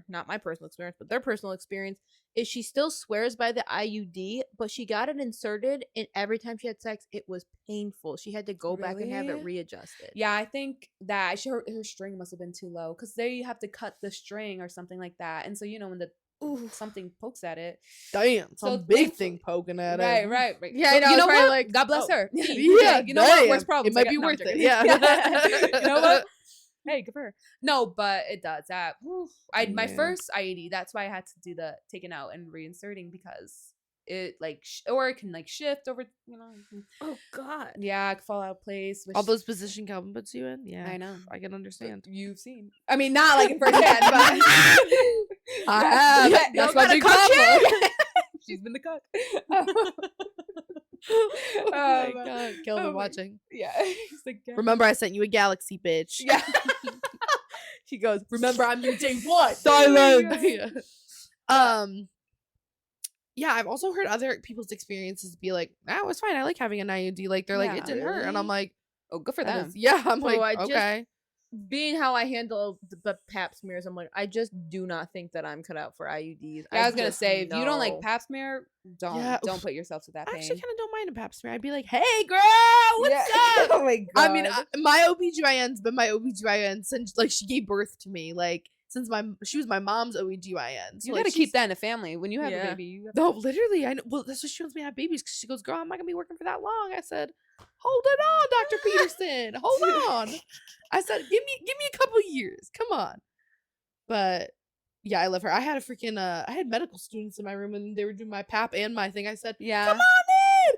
not my personal experience, but their personal experience, is she still swears by the IUD, but she got it inserted, and every time she had sex, it was painful. She had to go back and have it Really? readjusted. Yeah, I think that her string must have been too low, because there you have to cut the string or something like that. And so, when something pokes at it. Damn, So some big thankfully- thing poking at Right, it. right. Yeah, I So, know, You it's know probably what? like, God bless oh. her. Yeah, You know what? damn. Worst problems. It might be No, I'm worth it. joking. Yeah. You know what? Hey, good for her. No, but it does that. My Yeah. first IUD, that's why I had to do the taking out and reinserting, because it like or it can like shift over. Oh God. Yeah, it can fall out of place. All those positions Calvin puts you in. Yeah, I know. I can understand. You've seen. I mean, not like in firsthand, but I have. Yeah, That's you my got a big cock problem. she's been the cook. Oh my God, Calvin watching. Yeah, he's like, yeah. Remember, I sent you a galaxy, bitch. Yeah. She goes, remember, I'm your day one. Silence. Yeah, I've also heard other people's experiences be like, "Ah, it was fine. I like having an IUD." Like they're like, Yeah, "It didn't hurt," and I'm really? like, Oh, good for "That them. is-" Yeah, I'm Oh, like, I just- okay. Being how I handle the pap smears, I'm like, I just do not think that I'm cut out for IUDs. Yeah, I was gonna just say, if you don't like know. pap smear, don't Yeah, put yourself to that I pain. actually kind of don't mind a pap smear. I'd be like, "Hey, girl, what's up?" Oh my God. I mean, my OBGYN's been my OBGYN since like she gave birth to me. Like since she was my mom's OBGYN. So you like, gotta she's- keep that in the family. When you have Yeah. a baby, you have No, literally, I know. Well, that's what she wants me to have babies, because she goes, "Girl, I'm not gonna be working for that long." I said, "Hold it on, Dr. Peterson. Hold on." I said, "Give me a couple years. Come on." But Yeah, I love her. I had a freaking I had medical students in my room and they were doing my pap and my thing. I said, Yeah. "Come on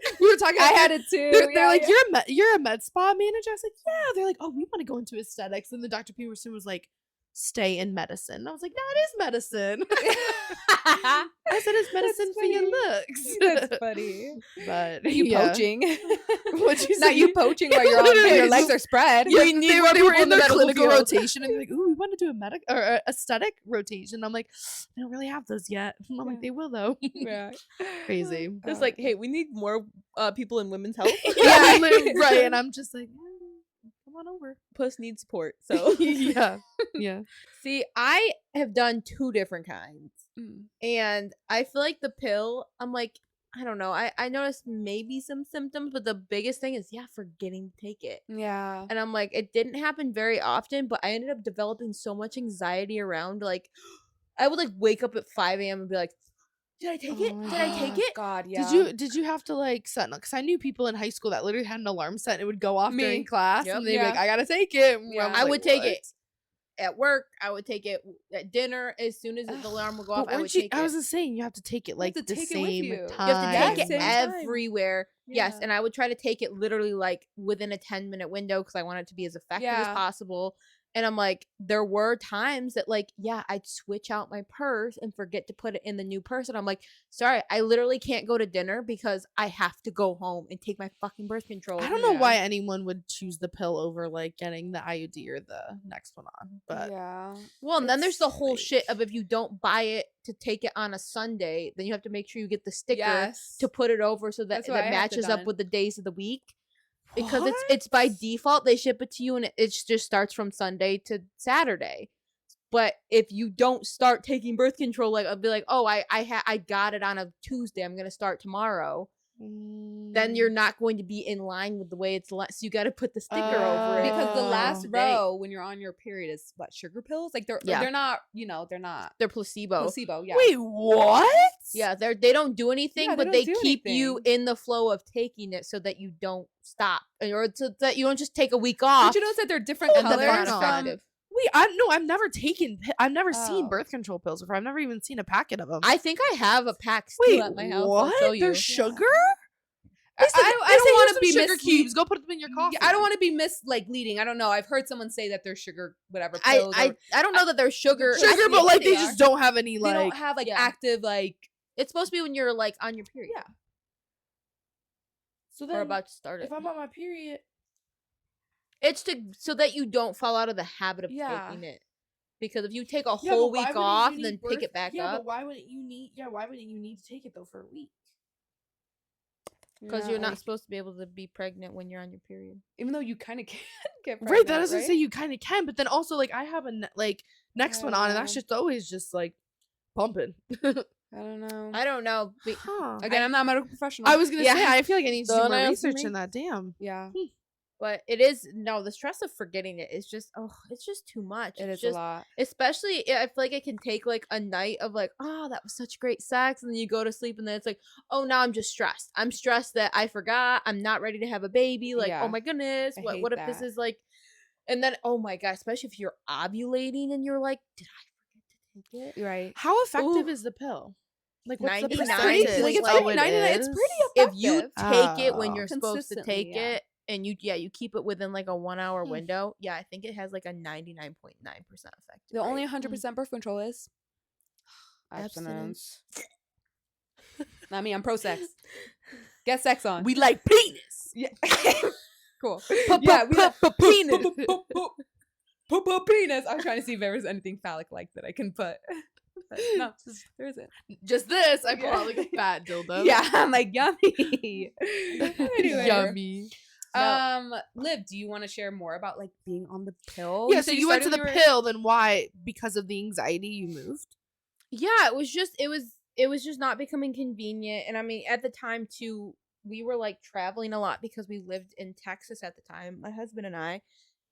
in." We were talking. I about had it too. They're like, yeah. you're a med spa manager. I was like, yeah. They're like, oh, we want to go into aesthetics. And then Dr. Peterson was like, stay in medicine. I was like, that is medicine. I said it's medicine for your looks. That's funny. But You poaching? What'd you Not say? you poaching while you're on. Literally, Your legs are spread. Yeah, We need they more were, they were people in in the their medical clinical field. rotation, and they're like, "Ooh, we want to do a aesthetic rotation." I'm like, "I don't really have those yet." I'm like, Yeah. "They will though." Yeah. Crazy. It's like, hey, we need more people in women's health. Yeah, right. And I'm just like, come on over. Puss needs support. So yeah. see, I have done 2 different kinds. Mm. And I feel like the pill, I'm like, I don't know. I noticed maybe some symptoms, but the biggest thing is, forgetting to take it. Yeah. And I'm like, it didn't happen very often, but I ended up developing so much anxiety around, like, I would, like, wake up at 5 a.m. and be like, did I take it? Did I take it? God, yeah. Did you have to like set? Because I knew people in high school that literally had an alarm set and it would go off Me. during class, Yep. and they'd be Yeah. like, "I gotta take it." And Yeah. I'm I like, would take "What?" it at work. I would take it at dinner. As soon as the alarm would go off, But I would weren't you? take I it. was just saying, you have to take it like to the take it with same you. time. You have to take Yeah, it same time. everywhere. Yes, Yeah. and I would try to take it literally like within a 10-minute window because I want it to be as effective as Yeah. possible. And I'm like, there were times that like, I'd switch out my purse and forget to put it in the new purse. And I'm like, sorry, I literally can't go to dinner because I have to go home and take my fucking birth control. I don't know Yeah. why anyone would choose the pill over like getting the IUD or the next one on, but yeah. Well, and then there's the It's whole like- shit of if you don't buy it to take it on a Sunday, then you have to make sure you get the sticker Yes. to put it over so that That's what I that have to matches up done. with the days of the week. Because it's by What? default they ship it to you and it just starts from Sunday to Saturday. But if you don't start taking birth control, like I'll be like, oh, I got it on a Tuesday, I'm gonna start tomorrow. Then you're not going to be in line with the way it's so you got to put the sticker over it Because the last Day. row when you're on your period is what, sugar pills? Like they're not, they're not They're placebo. placebo. Yeah. Wait, what? Yeah, they don't do anything, Yeah, but they they don't do keep you anything. in the flow of taking it so that you don't stop, or so that you don't just take a week off. Did you notice that they're different and then they're colors not from? effective. Wait, I've never taken. I've never seen Oh. birth control pills before. I've never even seen a packet of them. I think I have a pack still Wait, at my house. what? I'll show you. There's sugar? I don't want to be sugar mislead- cubes. Go put them in your coffee. I don't want to be leading. I don't know. I've heard someone say that there's sugar, whatever pills. I don't know that there's sugar. I sugar, think but like they they are. just don't have any they like. don't have Yeah. active like. It's supposed to be when you're like on your period. Yeah. So Or about to start it. if I'm on my period, It's so that you don't fall out of the habit of Yeah. taking it. Because if you take a Yeah, whole but why week wouldn't off, you then need pick birth- it back yeah, up. but why wouldn't you need? Yeah, why wouldn't you need to take it though for a week? Because you're not supposed to be able to be pregnant when you're on your period. even though you kind of can get pregnant, Right, that doesn't right? say you kind of can, but then also like I have a next one on, and that's Yeah. just always just like pumping. I don't know. I don't know. Huh. Again, I'm not a medical professional. I was gonna Yeah. say I feel like I need to do Don't more ask research me. in that. Damn. yeah, But it is the stress of forgetting it is just it's just too much. it It's is just, a lot. especially I feel like it can take like a night of like, oh, that was such great sex, and then you go to sleep and then it's like, oh, now I'm just stressed. I'm stressed that I forgot. I'm not ready to have a baby. Like, Yeah. oh my goodness, I what hate if this that. is like, and then oh my god, especially if you're ovulating and you're like, did I forget to take it? Right. How effective Ooh. is the pill? Like what's the 99 percentage? is Like it's what pretty it 99. It's is? pretty If you effective. take it when Oh. you're supposed to Consistently, take yeah. it, and you keep it within like a 1 hour Hmm. window, I think it has like a 99.9% effective The only rate. 100% birth control is Abstinence. Not me. I'm pro sex. Get sex on. We like penis. yeah. Cool. Yeah, we like penis. penis. I was trying to see if there was anything phallic like that I can put. But no, there isn't. Just this. I pull Yeah. out like a fat dildo. Yeah, I'm like yummy. Anyway, Yummy. Liv, do you want to share more about like being on the pill? Yeah, said so you went to started the when you were- pill, then why? Because of the anxiety you moved? Yeah, it was just not becoming convenient. And I mean, at the time too, we were like traveling a lot because we lived in Texas at the time, my husband and I.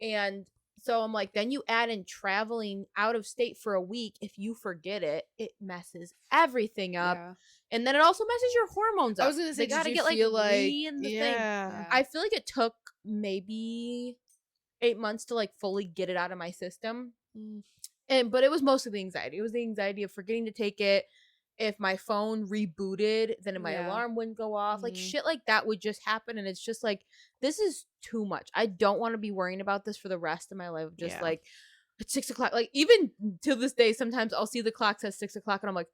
And so I'm like, then you add in traveling out of state for a week. If you forget it, it messes everything up. Yeah. And then it also messes your hormones up. I was gonna say, they gotta did you get like feel like in the thing. yeah. I feel like it took maybe 8 months to like fully get it out of my system. but it was mostly the anxiety. It was the anxiety of forgetting to take it. If my phone rebooted, then my Yeah. alarm wouldn't go off. Like, Mhm. shit like that would just happen, and it's just like, this is too much. I don't want to be worrying about this for the rest of my life. Just Yeah. like at 6 o'clock, like even till this day, sometimes I'll see the clock says 6 o'clock, and I'm like,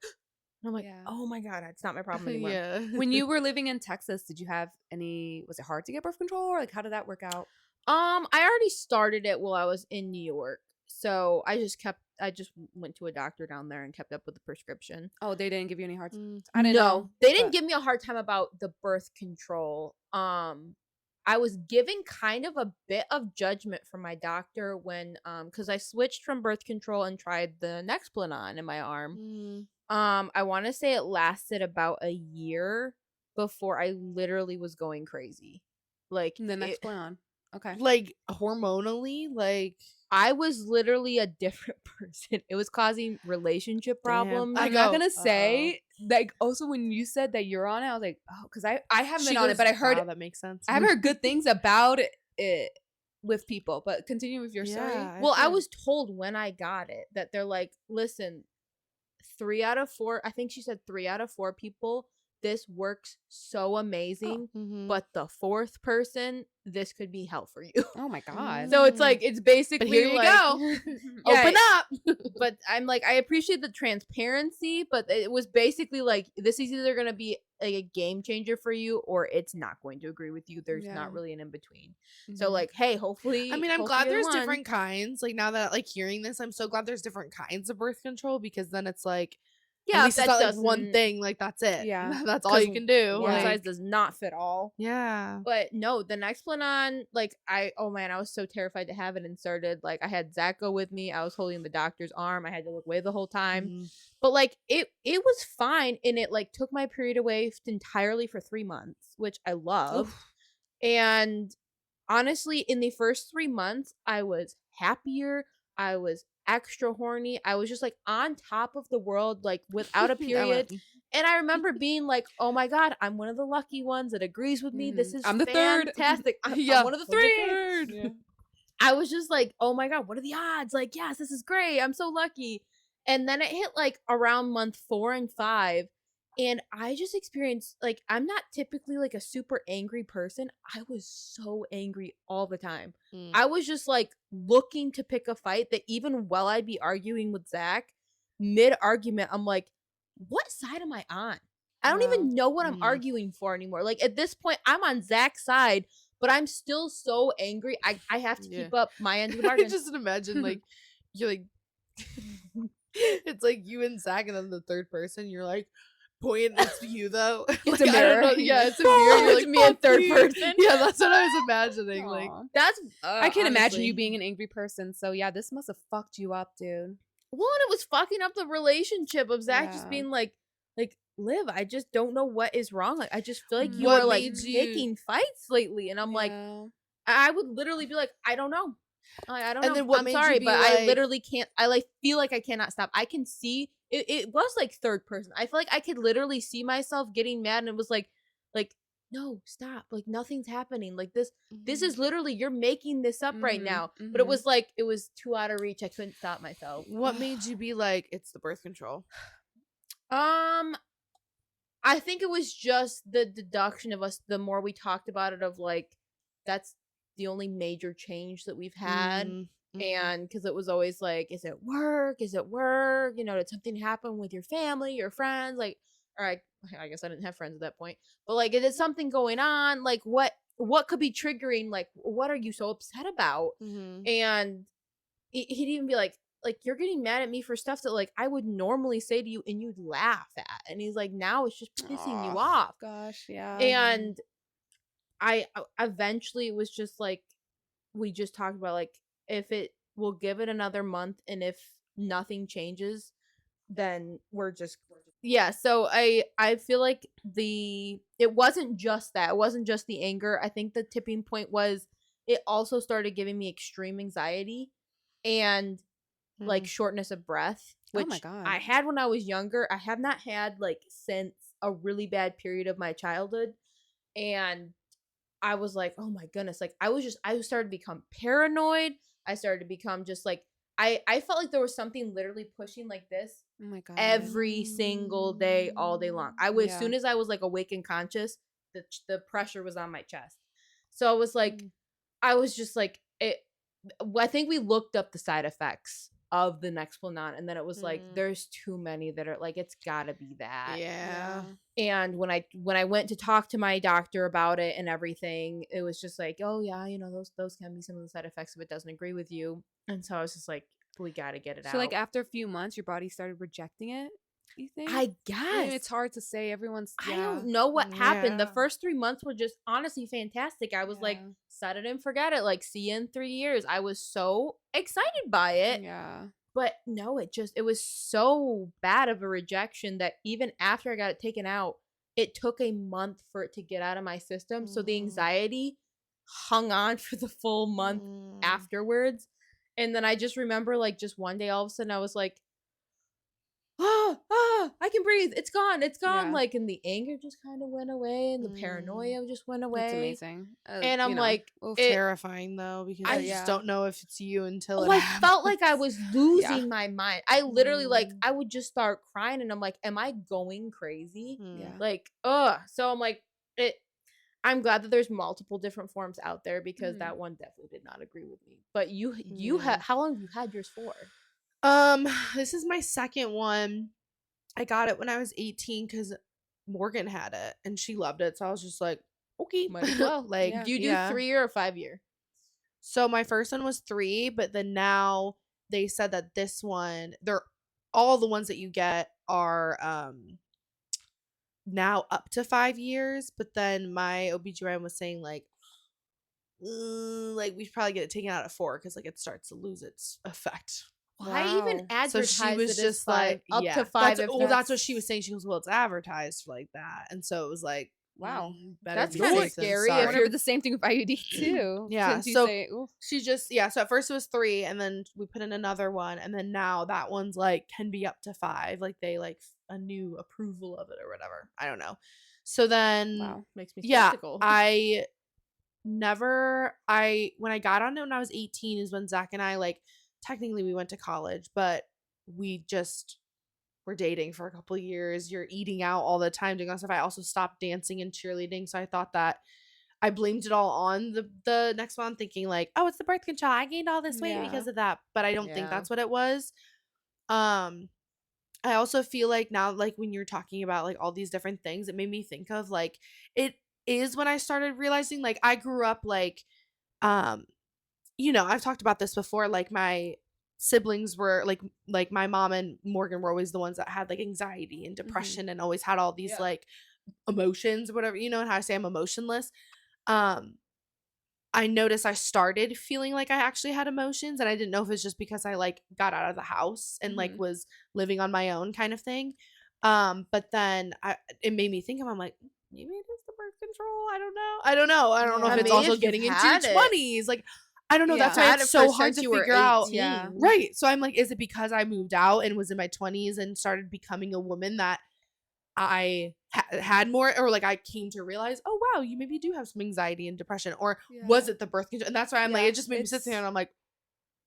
Yeah. oh my god, it's not my problem anymore. Yeah. When you were living in Texas, did you have any? Was it hard to get birth control, or like how did that work out? I already started it while I was in New York, so I just went to a doctor down there and kept up with the prescription. Oh, they didn't give you any hard. Mm. I didn't know. They didn't but- give me a hard time about the birth control. I was given kind of a bit of judgment from my doctor when because I switched from birth control and tried the Nexplanon in my arm. Mm. I want to say it lasted about a year before I literally was going crazy. Like The next it- plan. Okay. Like hormonally, like I was literally a different person. It was causing relationship Damn. problems. I I'm not go, gonna say like. Also, when you said that you're on it, I was like, oh, because I haven't she been on it, goes, but I heard wow, that makes sense. I have heard good things about it with people. But continue with your story. Yeah. Well, I heard. was told when I got it that they're like, listen, 3 out of 4, I think she said 3 out of 4 people, this works so amazing. Mhm. But the 4th person, this could be hell for you. Oh my god. So it's like, it's basically But here you like, go. Yeah, Open up. but I'm like, I appreciate the transparency, but it was basically like, this is either going to be like a game changer for you or it's not going to agree with you. There's Yeah. not really an in between. So Mhm. like, hey, hopefully I mean, I'm hopefully glad you're there's the one. different kinds. Like now that like hearing this, I'm so glad there's different kinds of birth control because then it's like Yeah, at least it's that not like one doesn't- thing. Like that's it. Yeah. That's all you 'Cause can do. One like, size does not fit all. yeah. But no, the Nexplanon, like oh man, I was so terrified to have it inserted. Like I had Zach go with me. I was holding the doctor's arm. I had to look away the whole time. Mhm. But like it was fine, and it like took my period away entirely for 3 months, which I love. Oof. And honestly, in the first 3 months, I was happier. I was extra horny. I was just like on top of the world, like without a I period. went, And I remember being like, "Oh my god, I'm one of the lucky ones that agrees with me. This Mhm. is I'm the third." fantastic. I'm Yeah, one of the I'm the 3." third. Yeah. I was just like, "Oh my god, what are the odds?" Like, yes, this is great. I'm so lucky. And then it hit like around month 4 and 5, and I just experienced like, I'm not typically like a super angry person. I was so angry all the time. Mm. I was just like looking to pick a fight that even while I'd be arguing with Zach, mid argument, I'm like, what side am I on? I don't even know what I'm Mhm. arguing for anymore. Like at this point, I'm on Zach's side, but I'm still so angry. I have to Yeah. keep up my end of the I bargain. just imagine like you're like it's like you and Zach and then the third person you're like pointing it's you though. It's Like, a I don't mirror. know, yeah, it's a mirror. You're It's like me in "Fuck third you." person. Yeah, that's what I was imagining. Like Aw. That's I can't imagine honestly. you being an angry person. So yeah, this must have fucked you up, dude. Well, and it was fucking up the relationship of Zach just Yeah. being like, Liv, I just don't know what is wrong. Like, I just feel like you What are like made you- picking fights lately, and I'm like, Yeah. I would literally be like, I don't know. I don't And know. then what I'm made you sorry, be but I like- literally can't. I like feel like I cannot stop. I can see it. It was like third person. I feel like I could literally see myself getting mad, and it was like, no, stop. Like nothing's happening. Like this is literally you're making this up right Mhm, now. But it mhm. was like it was too out of reach. I couldn't stop myself. what made you be like it's the birth control? I think it was just the deduction of us. The more we talked about it, of like, that's the only major change that we've had. Mhm. And because it was always like, is it work? Is it work? You know, did something happen with your family, your friends? Like, or I guess I didn't have friends at that point, but like, is something going on? Like, what could be triggering? Like, what are you so upset about? Mhm. And he'd even be like, you're getting mad at me for stuff that like I would normally say to you and you'd laugh at. And he's like, now it's just pissing you Aw, off. Gosh, yeah. And I eventually it was just like, we just talked about like, if it will give it another month and if nothing changes, then we're just yeah. So I feel like it wasn't just that. It wasn't just the anger. I think the tipping point was it also started giving me extreme anxiety and like shortness of breath, which Oh my God. I had when I was younger. I have not had like since a really bad period of my childhood. And I was like, oh my goodness. Like I started to become paranoid. I started to become just like I felt like there was something literally pushing like this Oh my god. every single day, all day long. I was, as Yeah. soon as I was like awake and conscious, the pressure was on my chest. So I was like, I was just like, I think we looked up the side effects of the Nexplanon, and then it was like, there's too many that are like, it's gotta be that. Yeah. And when I went to talk to my doctor about it and everything, it was just like, oh yeah, those can be some of the side effects if it doesn't agree with you. And so I was just like, we gotta get it out. So like after a few months, your body started rejecting it. You think? I I mean, guess it's hard to say. Everyone's. I Yeah. don't know what happened. The Yeah. first 3 months were just honestly fantastic. I was like, Yeah. set it and forget it. Like, see you in 3 years. I was so excited by it. Yeah. But no, it was so bad of a rejection that even after I got it taken out, it took a month for it to get out of my system. So the anxiety hung on for the full month afterwards. And then I just remember, like, just one day, all of a sudden, I was like, I can breathe. It's gone. It's gone. Yeah. Like, and the anger just kind of went away, and the paranoia just went away. That's amazing. And I'm like, Well, it- terrifying though, because I- I just don't know if it's you until oh, it I happens. felt like I was losing my mind. I literally, like, Mm. I would just start crying, and I'm like, am I going crazy? Yeah. Like, so I'm like, I'm glad that there's multiple different forms out there, because that one definitely did not agree with me. But you Yeah. how long have you had yours for? This is my second one. I got it when I was 18 because Morgan had it and she loved it. So I was just like, okay, Might as well. like, Yeah. Do you do yeah. 3 or 5 year? So my first one was 3, but then now they said that this one, all the ones that you get are now up to 5 years. But then my OBGYN was saying like we should probably get it taken out at 4 because like it starts to lose its effect. Why even Wow. advertise So she was it as just 5, like, up yeah, to 5? that's what she was saying. She goes, well, it's advertised like that, and so it was like, Wow. better That's be kinda safe than scary if I sorry. wonder if it's the same thing with IUD too. Yeah, Since you so- say, ooh, She just so at first it was 3, and then we put in another one, and then now that one's like can be up to 5. Like they like a new approval of it or whatever. I don't know. So then wow. Makes me yeah, skeptical. when I got on it when I was 18 is when Zach and I like technically we went to college, but we just were dating for a couple of years. You're eating out all the time, doing all stuff. I also stopped dancing and cheerleading, so I thought that I blamed it all on the next one, thinking like, oh, it's the birth control. I gained all this weight Yeah. because of that, but I don't think Yeah. that's what it was. I also feel like now, like when you're talking about like all these different things, it made me think of like it is when I started realizing like I grew up like, I've talked about this before. Like my siblings were like my mom and Morgan were always the ones that had like anxiety and depression and always had all these Yeah. like emotions, whatever, and how I say I'm emotionless. I noticed I started feeling like I actually had emotions, and I didn't know if it was just because I like got out of the house and like was living on my own kind of thing. But then it made me think of, I'm like, maybe it is the birth control. I don't know Yeah. if it's Maybe also if you've getting into your had it. 20s. Like, I don't know. Yeah. That's why Had it's it for so hard since to you were figure out. 18. Yeah. Right. So I'm like, is it because I moved out and was in my 20s and started becoming a woman that I had more, or like I came to realize, oh wow, you maybe do have some anxiety and depression, or was it the birth control? And that's why I'm like, Yeah, it just made me sit there it's- and I'm like,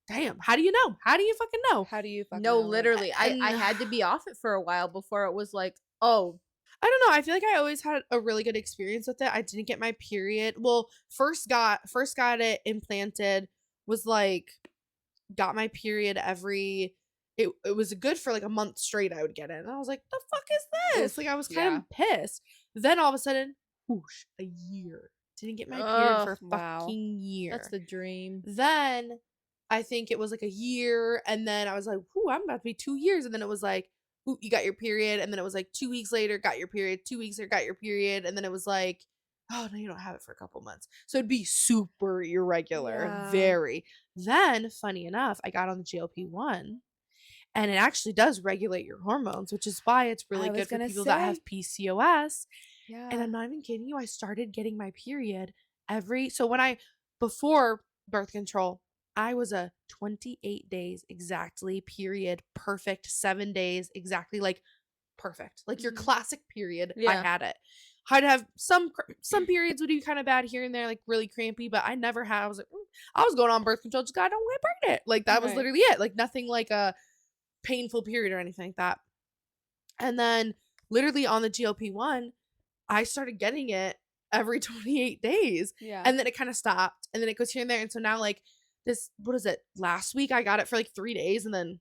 damn, how do you know? How do you fucking know? How do you fucking No, know? literally. I And- had to be off it for a while before it was like, oh, I don't know. I feel like I always had a really good experience with it. I didn't get my period. Well, first got it implanted, was like got my period it was good for like a month straight. I would get it. And I was like, the fuck is this? Oof, Like I was kind of pissed. Then all of a sudden, whoosh, a year. Didn't get my period for a wow. fucking year. that's the dream. Then I think it was like a year, and then I was like, ooh, I'm about to be 2 years. And then it was like, ooh, you got your period. And then it was like 2 weeks later, got your period. 2 weeks later, got your period. And then it was like, oh, no, you don't have it for a couple months. So it'd be super irregular, Yeah. very. Then, funny enough, I got on the GLP-1, and it actually does regulate your hormones, which is why it's really I was good for gonna people that say. have PCOS. Yeah. And I'm not even kidding you. I started getting my period before birth control, I was a 28 days exactly period, perfect, 7 days exactly, like perfect, like your Mhm. classic period. I Yeah. had it. I'd have some periods would be kind of bad here and there, like really crampy, but I never had. I was like, I was going on birth control, just God, don't get pregnant. Like that was Right. literally it. Like nothing like a painful period or anything like that. And then literally on the GLP-1, I started getting it every 28 days. Yeah. And then it kind of stopped. And then it goes here and there. And so now like this, what is it? Last week I got it for like 3 days and then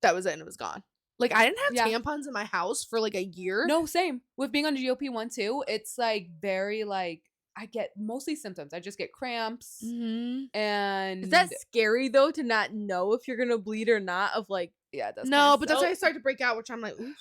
that was it and it was gone. Like I didn't have Yeah. tampons in my house for like a year. No, same. With being on GLP-1 too, it's like very like I get mostly symptoms. I just get cramps Mm-hmm. and Is that scary though to not know if you're gonna bleed or not? Of like, yeah, that's No, kinda but that's so- why I started to break out, which I'm like, oof,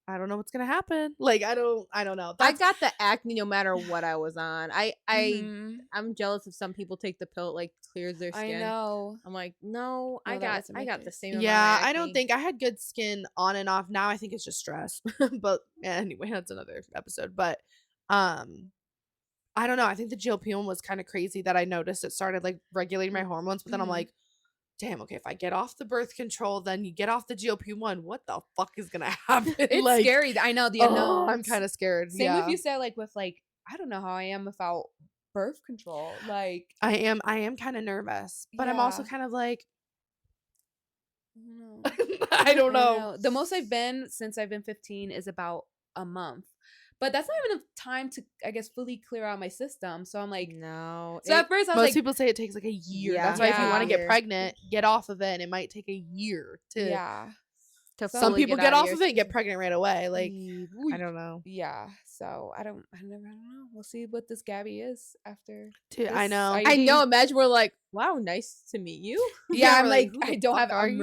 I don't know what's gonna happen. Like I don't know. I That's got the acne no matter what I was on. Mhm. I'm jealous if some people take the pill, it like clears their I skin. know. I'm like, no, No, I that got wasn't my the case. same amount yeah. of I don't acne. think I had good skin on and off. Now I think it's just stress. But anyway, that's another episode. But I don't know. I think the GLP-1 was kind of crazy that I noticed it started like regulating my hormones, but then I'm Mhm. like, damn, okay, if I get off the birth control, then you get off the GLP-1, what the fuck is gonna happen? It's like, scary. I know the oh, unknowns. I'm kind of scared. Same yeah. with you said like with like I don't know how I am without birth control. Like I am kind of nervous, but I'm also Yeah. kind of like, I don't know. I don't know. The most I've been since I've been 15 is about a month. But that's not even enough time to, I guess, fully clear out my system. So I'm like, No. so at first I was Most like, people say it takes like a year. Yeah. That's why if you want to Yeah. get pregnant, get off of it, and it might take a year to. yeah, Some fully people get get out off your of it and get system. pregnant right away. Like Ooh, I don't know. yeah. So I don't know. We'll see what this Gabby is after. Dude, this I know. I IUD. know. Imagine we're like, wow, nice to meet you. Yeah, I'm we're like, who the I don't fuck have are you?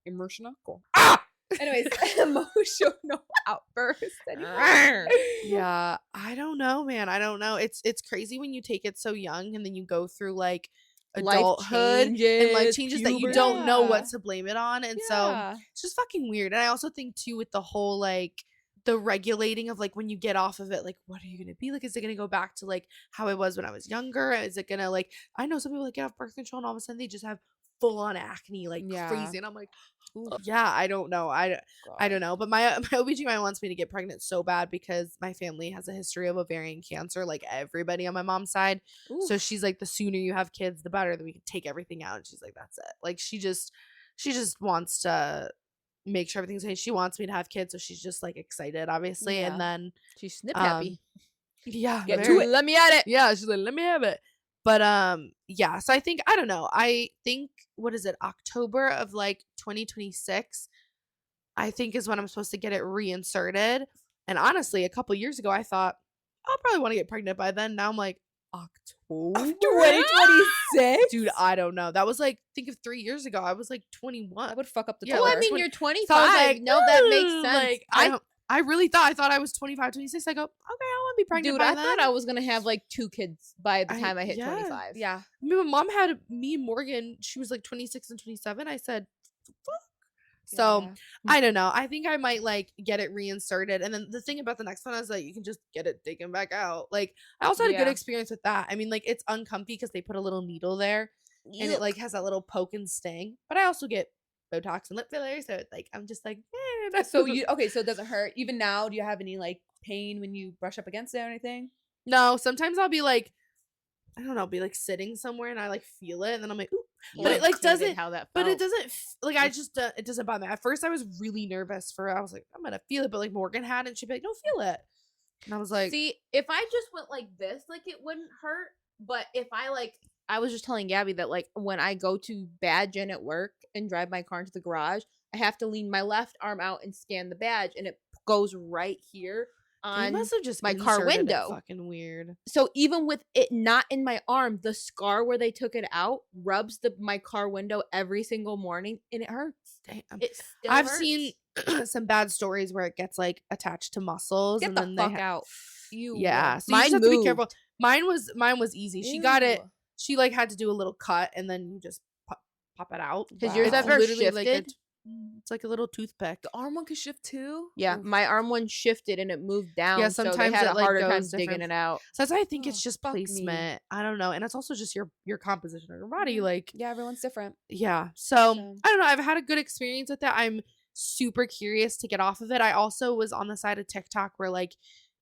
emotional. Cool. Ah! Anyways, emotional outburst. anymore. Yeah, I don't know, man. I don't know. It's crazy when you take it so young and then you go through like Life adulthood and like changes that you puberty. don't know what Yeah. to blame it on. And so Yeah. it's just fucking weird. And I also think too with the whole like the regulating of like when you get off of it, like what are you gonna be like? Is it gonna go back to like how I was when I was younger? Is it gonna like I know some people like get off birth control and all of a sudden they just have full on acne like Yeah. crazy. And I'm like, yeah, I don't know. I don't know. But my OBGYN wants me to get pregnant so bad because my family has a history of ovarian cancer, like everybody on my mom's side. So she's like, the sooner you have kids, the better. That we can take everything out. And she's like, that's it. Like she just wants to make sure everything's okay. She wants me to have kids, so she's just like excited, obviously. Yeah. And then She's snip happy. yeah, Get very- to it. Let me at it. yeah, she's like, let me have it. But yeah, so I think I don't know. I think what is it, October of like 2026, I think is when I'm supposed to get it reinserted. And honestly, a couple years ago I thought I'll probably want to get pregnant by then. Now I'm like, October 2026. Dude, I don't know. That was like think of 3 years ago. I was like 21. That would fuck up the Yeah, Well, tour. I mean, 20 you're 25. So I was like, no, that makes "Ooh," sense. Like, I really thought I was 25, 26. I go, okay, I want to be pregnant Dude, by I then. thought I was gonna have like 2 kids by the I- time I hit yeah. 25. yeah. I mean, my mom had me and Morgan. She was like 26 and 27. I said, fuck. So Yeah. I don't know. I think I might like get it reinserted. And then the thing about the next one is that you can just get it taken back out. Like I also had a good Yeah. experience with that. I mean, like it's uncomfy because they put a little needle there and it like has that little poke and sting. But I also get Botox and lip fillers, so it's like I'm just like, eh. So you okay? So it doesn't hurt even now. Do you have any like pain when you brush up against it or anything? No, sometimes I'll be like, I don't know, be like sitting somewhere and I like feel it and then I'm like, ooh. But it like Excited doesn't. how that But it felt. doesn't like I just it doesn't bother me. At first I was really nervous I was like, I'm gonna feel it, but like Morgan had it and she'd be like, no, feel it. And I was like, See, if I just went like this, like it wouldn't hurt. But if I was just telling Gabby that like when I go to badge in at work and drive my car into the garage, I have to lean my left arm out and scan the badge, and it goes right here they on. must have just my car inserted it window. fucking weird. So even with it not in my arm, the scar where they took it out rubs my car window every single morning, and it hurts. Damn. It still I've hurts. seen some bad stories where it gets like attached to muscles Get and the then fuck they out. You. yeah, so you Mine just have to be moved. careful. Mine was easy. She got it. Ew. She like had to do a little cut and then you just pop it out. Has yours Wow. ever literally like shifted? it's like a little toothpick. The arm one could shift too. Yeah, Oof. my arm one shifted and it moved down. Yeah, so sometimes they had it, a like, harder time goes digging different. it out. So that's why I think Oh, it's just fuck me. placement. I don't know. And it's also just your composition of your body. Mhm. Like, Yeah, everyone's different. yeah. So So- I don't know. I've had a good experience with it. I'm super curious to get off of it. I also was on the side of TikTok where like,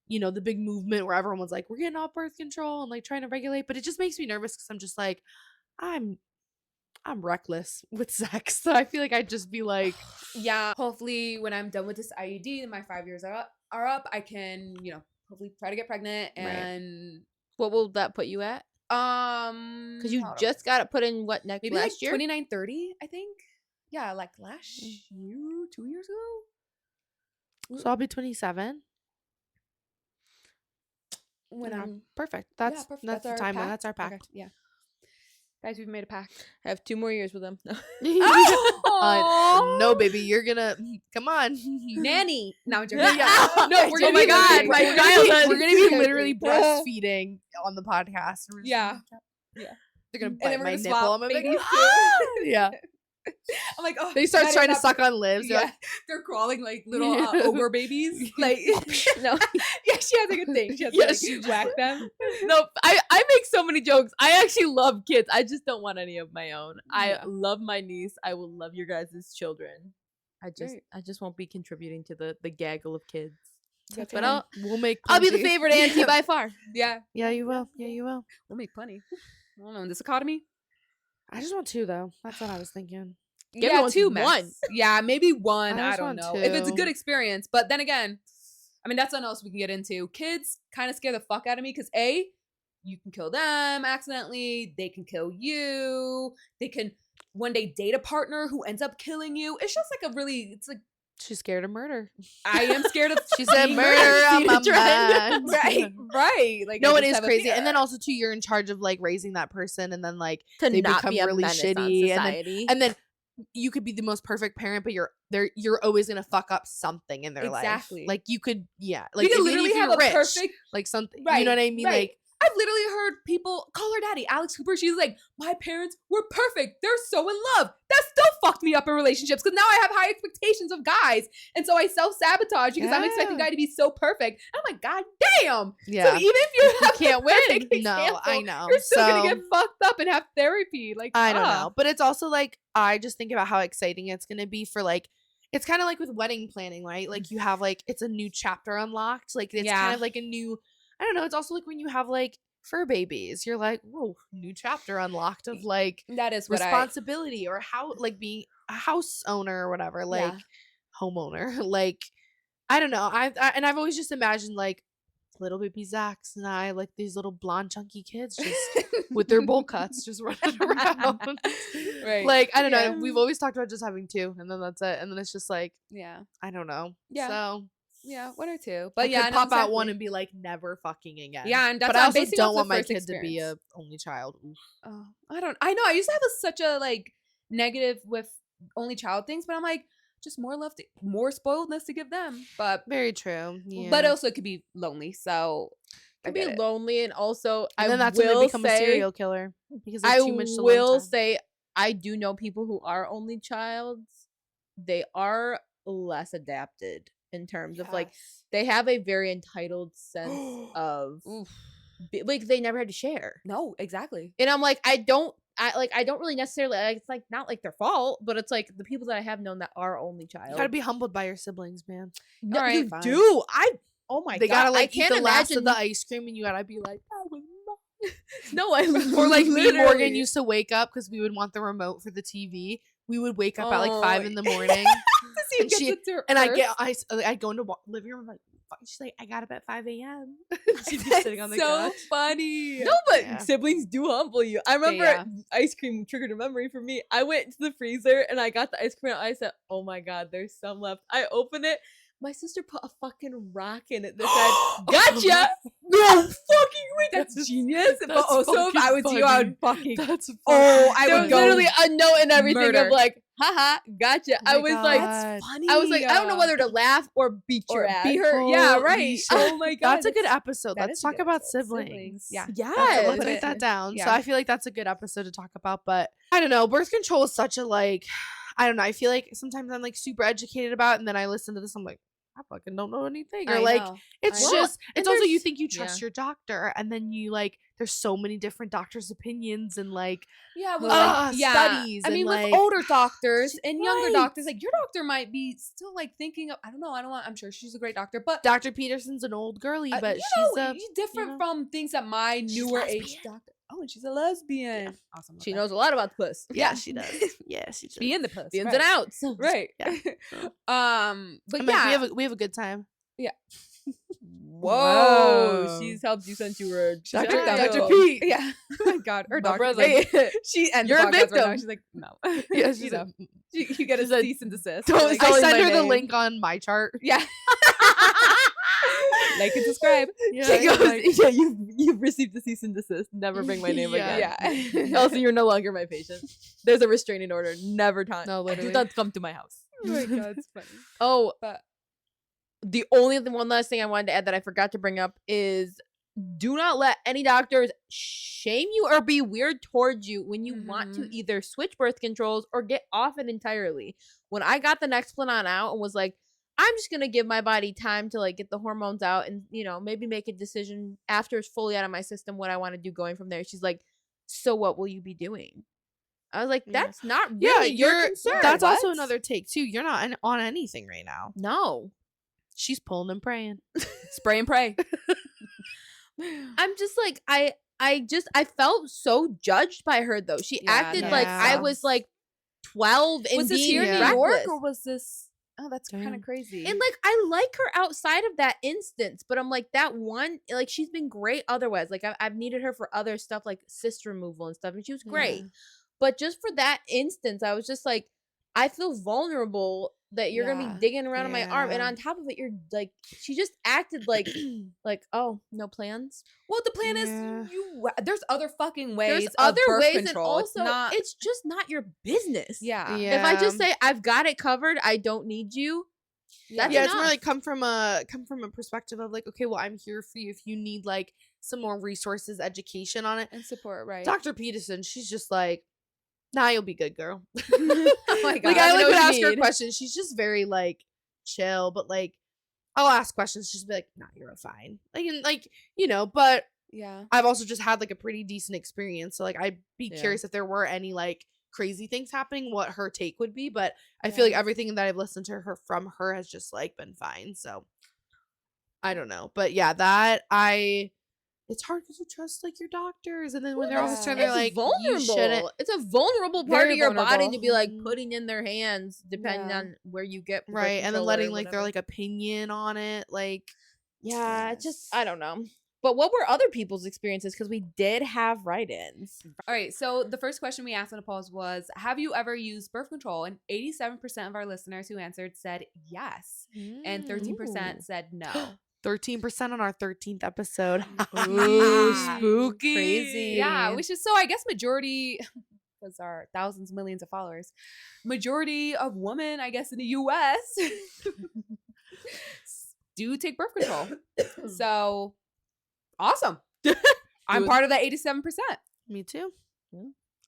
you know, the big movement where everyone was like, we're getting off birth control and like trying to regulate. But it just makes me nervous because I'm just like, I'm reckless with sex. So I feel like I'd just be like, Yeah. Hopefully, when I'm done with this IUD and my 5 years are up, I can, hopefully try to get pregnant Right. and What will that put you at? Because you hold on. just got it put in what next maybe like last year? 29, 30, I think. Yeah, like last year, 2 years ago. so I'll be 27. When Yeah, I'm perfect. yeah, That's perfect. that's the our timeline. pact. That's our pact. Okay, yeah. Guys, we've made a pact. I have 2 more years with them. No, baby, you're gonna come on, Nanny. No, I'm joking. Yeah. No, we're Oh gonna my be God, literally- my we're gonna be- childhood. We're gonna be literally breastfeeding on the podcast. We're just Yeah. gonna- Yeah. They're gonna And bite then we're my gonna nipple. swap I'm gonna be like, babies "Ah!" Yeah. I'm like, oh, They start Maddie, trying to not- suck on lips. They're Yeah, like, they're crawling like little Yeah. ogre babies. Like, No. yeah, she has like a thing. She has Yeah, to she like whack them. No, I make so many jokes. I actually love kids. I just don't want any of my own. I Yeah. love my niece. I will love your guys' children. Right. I just won't be contributing to the gaggle of kids. That's But fine. we'll make. I'll be the plenty. favorite auntie by far. Yeah, Yeah, you will. Yeah, you will. we'll make plenty. I don't know, in this economy. I just want 2 though. That's what I was thinking. Give Yeah, everyone 2 one. max. Yeah, maybe 1. I I just don't want know. If it's a 2. good experience. But then again, I mean, that's something else we can get into. Kids kind of scare the fuck out of me because A, you can kill them accidentally. They can kill you. They can one day date a partner who ends up killing you. It's just like it's like, She's scared of murder. I am scared of She said being murder murdered. on See my the trend? mind. Right. Like, No, I it just is have a crazy. fear. And then also too, you're in charge of like raising that person, and then like To they not become be a really menace on shitty, society. and then you could be the most perfect parent, but you're always gonna fuck up something in their Exactly. life. Like you could, yeah, like you can even if literally you're have a rich, perfect like something. You Right, know what I mean? right. Like I've literally heard people call her daddy, Alex Cooper. She's like, my parents were perfect. They're so in love. That still fucked me up in relationships because now I have high expectations of guys. And so I self-sabotage because I'm expecting Yeah. guy to be so perfect. And I'm like, God damn. yeah, So even if you have can't the perfect win. no, example, I know. you're still going So- to get fucked up and have therapy. Like, I don't ah. know. But it's also like I just think about how exciting it's gonna be for like it's kind of like with wedding planning, right? Like you have like it's a new chapter unlocked. Like it's Yeah. kind of like a new I don't know, it's also like when you have like fur babies, you're like, whoa, new chapter unlocked of like That is what responsibility or how like being a house owner or whatever, like Yeah. homeowner. Like I don't know. And I've always just imagined like little baby Zax and I like these little blonde chunky kids just with their bowl cuts just running around. Right. Like I don't Yeah. know. We've always talked about just having 2 and then that's it. And then it's just like Yeah. I don't know. Yeah. So Yeah. 1 or 2. but But yeah. could no, pop out one exactly. and be like never fucking again. Yeah, and that's but what I I'm also basing off don't the want my first kid to be a experience. only child. Oof. Oh, I know. I used to have such a like negative with only child things, but I'm like, just more love, more spoiledness to give them. But Very true. Yeah. but also it could be lonely. So I Could get be it. lonely, and also and I then that's when they will become a say, serial killer because I there's too much to will time. say I do know people who are only childs. They are less adapted in terms of like they have a very entitled sense of like they never had to share. No, exactly. And I'm like, I don't really necessarily like, it's like not like their fault, but it's like the people that I have known that are only child. You gotta be humbled by your siblings, man. No, Alright, you fine. do. Oh my They god. gotta I like eat can't the last of imagine the ice cream, and you gotta be like, I was not. No, I Or like me and Morgan literally- used to wake up because we would want the remote for the TV. We would wake up at like 5 Oh. in the morning, See, And she- and I go into living room. I'm like, she's like, I got up at 5 a.m. She'd be sitting on the so couch. funny. No, but Yeah. siblings do humble you. I remember yeah. ice cream triggered a memory for me. I went to the freezer and I got the ice cream out. I said, "Oh my god, there's some left." I opened it. My sister put a fucking rock in it that said, "Gotcha." No fucking way. That's genius. But That's also, if I was fucking you, I would funny. fucking. That's Oh, I There would was go literally a note and everything murder. of like, haha, gotcha. Oh I my was like, God. funny. I was like, I don't know whether to laugh or beat your or ass. be her. Yeah, Holy right. shit. Oh my god. That's a good episode. that Let's is a talk good about episode. siblings. Yeah. Yes. Let's write that down. So Yeah. I feel like that's a good episode to talk about. But I don't know. Birth control is such a like, I don't know. I feel like sometimes I'm like super educated about it, and then I listen to this. I'm like, I fucking don't know anything. Or I like, know. it's I just, And it's also you there's- think you trust your doctor, and then you like, there's so many different doctors' opinions and like, Yeah, with studies I and, mean, like- with older doctors and younger Right. doctors, like your doctor might be still like thinking of. I don't know. I'm sure she's a great doctor, but Dr. Peterson's an old girlie, but you she's know, a she's different know. from things that my She's newer lesbian. age doctor. Oh, and she's a lesbian. Awesome. She knows a lot about the puss. Yeah, she does. Yeah, she does. Be in the puss. The ins right. and outs. Right. Yeah. But I'm yeah. like, we have a good time. Whoa. She's helped you since you were Dr. Pete. Yeah. Oh my God. Or My Dr. brother. Hey, she ends You're a the podcast right now. victim. She's like, no. Yeah, You she's know, you get a she's like, cease and desist. don't Like, say I Only sent my her the name. link on my chart. yeah. Like and subscribe. Yeah, She goes, like- yeah, you've received a cease and desist. Never bring my name Yeah. again. Yeah. Also, you're no longer my patient. There's a restraining order. Never time. No, literally. Do not come to my house. Oh my God, it's funny. Oh, But the only one last thing I wanted to add that I forgot to bring up is do not let any doctors shame you or be weird towards you when you want to Mhm. either switch birth controls or get off it entirely. When I got the Nexplanon out and was like, I'm just gonna give my body time to like get the hormones out and maybe make a decision after it's fully out of my system what I want to do going from there. She's like, so what will you be doing? I was like, Yeah. that's not Yeah, really your concern. That's also What? another take too. You're not on anything right now. No. She's pulling and praying. spray and pray. I'm just like I felt so judged by her though. She Yeah, acted that like I sucks. was like 12 and Was this being here in New reckless. York or was this? Oh, that's kind Damn. of crazy. And like I like her outside of that instance, but I'm like that one like she's been great otherwise. Like I've needed her for other stuff like cyst removal and stuff, and she was great. Yeah. But just for that instance, I was just like, I feel vulnerable that you're gonna Yeah. be digging around in my arm, and Yeah. on top of it, you're like, she just acted like, oh, no plans. well, the plan Yeah. is there's other fucking ways. There's of other birth ways, control. and also it's not. it's just not your business. Yeah. If I just say I've got it covered, I don't need you. That's yeah, it's more enough. like come from a perspective of like, okay, well, I'm here for you if you need like some more resources, education on it. and support, right? Dr. Peterson, she's just like, nah, you'll be good, girl. Oh my God. Like I I know like what would you ask her need. questions. She's just very like chill, but like I'll ask questions. She's be like, nah, you're fine. Like and like but Yeah. I've also just had like a pretty decent experience. So like I'd be Yeah. curious if there were any like crazy things happening, what her take would be. But I feel like Yeah. everything that I've listened to her from her has just like been fine. So I don't know. But yeah, it's hard because you trust like your doctors, and then when they're all of a sudden they're It's like, vulnerable. you shouldn't. It's a vulnerable part Very of your body vulnerable. to be like Mhm. putting in their hands, depending Yeah. on where you get birth Right, and then control or letting like their whatever. like opinion on it, like Yeah, it's just Yes. I don't know. But what were other people's experiences? Because we did have write-ins. All right. So the first question we asked on the polls was, "Have you ever used birth control?" And 87% of our listeners who answered said yes, and 13% Ooh. said no. 13% on our 13th episode. Ooh, spooky. Crazy. Yeah, which is so I guess majority because our thousands, millions of followers, majority of women, I guess, in the US do take birth control. So awesome. I'm Good. part of that 87%. Me too.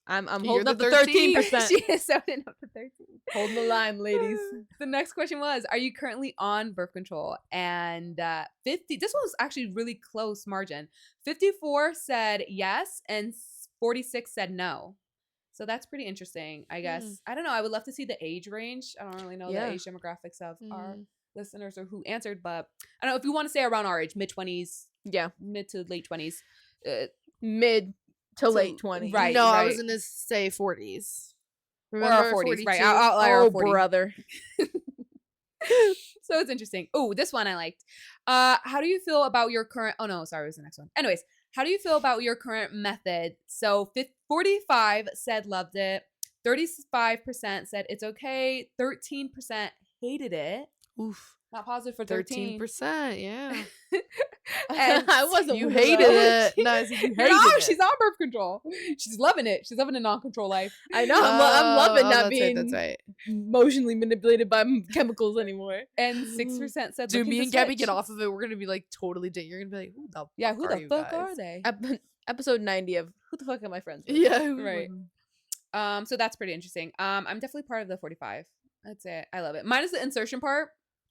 I'm You're holding the up the 13. 13%. She is sounding up to 13. Holding the line, ladies. The next question was, are you currently on birth control? And 50, this one was actually really close margin. 54 said yes and 46 said no. So that's pretty interesting, I guess. I don't know. I would love to see the age range. I don't really know Yeah. the age demographics of our Mm. listeners or who answered, but I don't know if you want to say around our age, mid-20s, Yeah. mid to late 20s. Mid to So- late 20s. right. No, I was gonna say 40s. Or our 40s, right? 42? Our Oh, 40s. brother. So it's interesting. Oh, this one I liked. How do you feel about your current? Oh no, sorry, it was the next one. Anyways, how do you feel about your current method? So 45 said loved it. 35% said it's okay. 13% hated it. Oof. Not positive for 13. 13%, yeah. And I wasn't You one of hated those. it. No, I said you hated No, it. she's on birth control. She's loving it. She's living a non-control life. I know. I'm loving Oh, not that's being right, that's right. emotionally manipulated by chemicals anymore. And 6% said Dude, looking me to and Gabby switch. get off of it. We're gonna be like totally different. You're gonna be like, who the Yeah, who fuck the you fuck guys? are they? Episode 90 of who the fuck am I friends with? Yeah, Right. So that's pretty interesting. I'm definitely part of the 45. That's it. I love it. Minus the insertion part.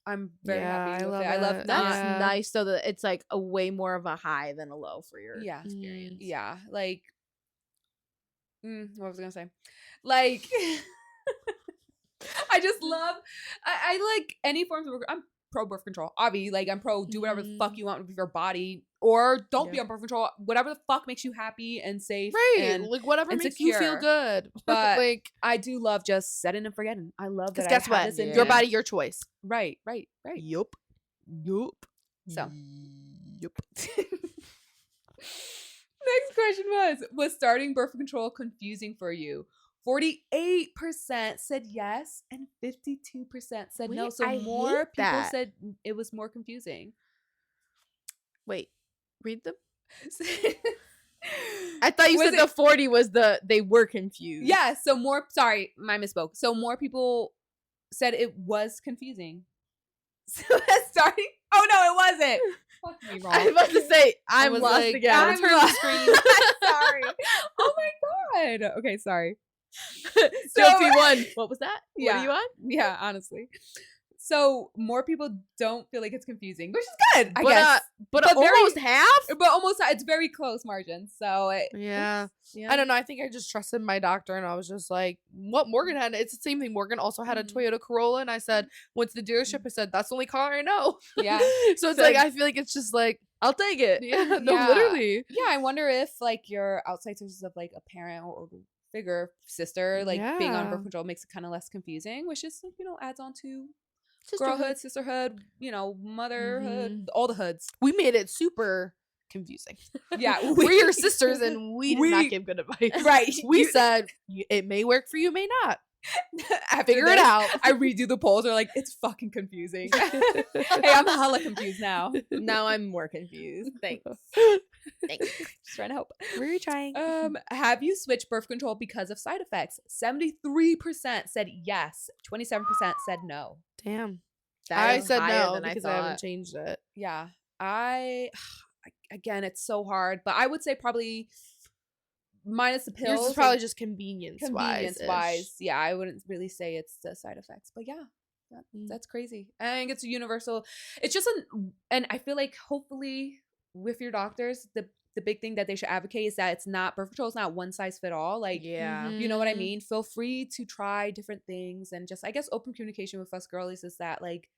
I'm very Yeah, happy I with love it. I love it. That's not. Yeah. nice. So that it's like a way more of a high than a low for your Yeah. experience. Yeah. Like, what was I gonna say? Like, I just love. I like any forms of. I'm pro birth control. Obviously, like I'm pro do whatever the fuck you want with your body, or don't be on birth control. Whatever the fuck makes you happy and safe, Right. and Like whatever makes you feel secure. good. But like, I do love just setting and forgetting. I love that. because guess I have what? this in Your me. body, your choice. Right. Yup. So. Yup. Next question was starting birth control confusing for you? 48% said yes and 52% said no. Wait, So I more hate people that. said it was more confusing. Wait, read them. I thought you said the 40 was they were confused. Yeah, so sorry, I misspoke. So more people said it was confusing. So starting, oh no, it wasn't. Fuck me wrong. I was about to say, I'm was lost like, again. I'm lost. Sorry. Oh my god. Okay, sorry. Guilty one. What was that? Yeah. What are you on? Yeah, honestly. So more people don't feel like it's confusing, which is good, I But, guess. but very- almost half? But almost, it's very close margins. So Yeah. Yeah. I don't know. I think I just trusted my doctor, and I was just like, what Morgan had. It's the same thing. Morgan also had a Toyota Corolla, and I said, went to the dealership. I said, that's the only car I know. Yeah. So it's like, I feel like it's just like, I'll take it. yeah, no, Yeah. literally. yeah, I wonder if like your outside sources of like a parent or figure, sister, like being on Yeah. birth control makes it kind of less confusing, which is, adds on to girlhood, sisterhood, motherhood, all the hoods. We made it super confusing. Yeah. We're your sisters, and we did not give good advice. Right. We said, it may work for you, may not. After Figure it this, out. I redo the polls. They're like, it's fucking confusing. Hey, I'm hella confused now. Now I'm more confused. Thanks. Thanks. Just trying to help. We're trying. Have you switched birth control because of side effects? 73% said yes. 27% said no. Damn. That I is said higher no than because I I thought. haven't changed it. Yeah. Again, it's so hard, but I would say probably minus the pills. Yours is probably just convenience convenience wise. wise. Yeah, I wouldn't really say it's the side effects, but yeah. That's crazy. I think it's a universal. It's just and I feel like hopefully with your doctors, the big thing that they should advocate is that it's not birth control is not one size fit all. Like, Yeah. you know what I mean? Feel free to try different things, and just I guess open communication with us girlies is that like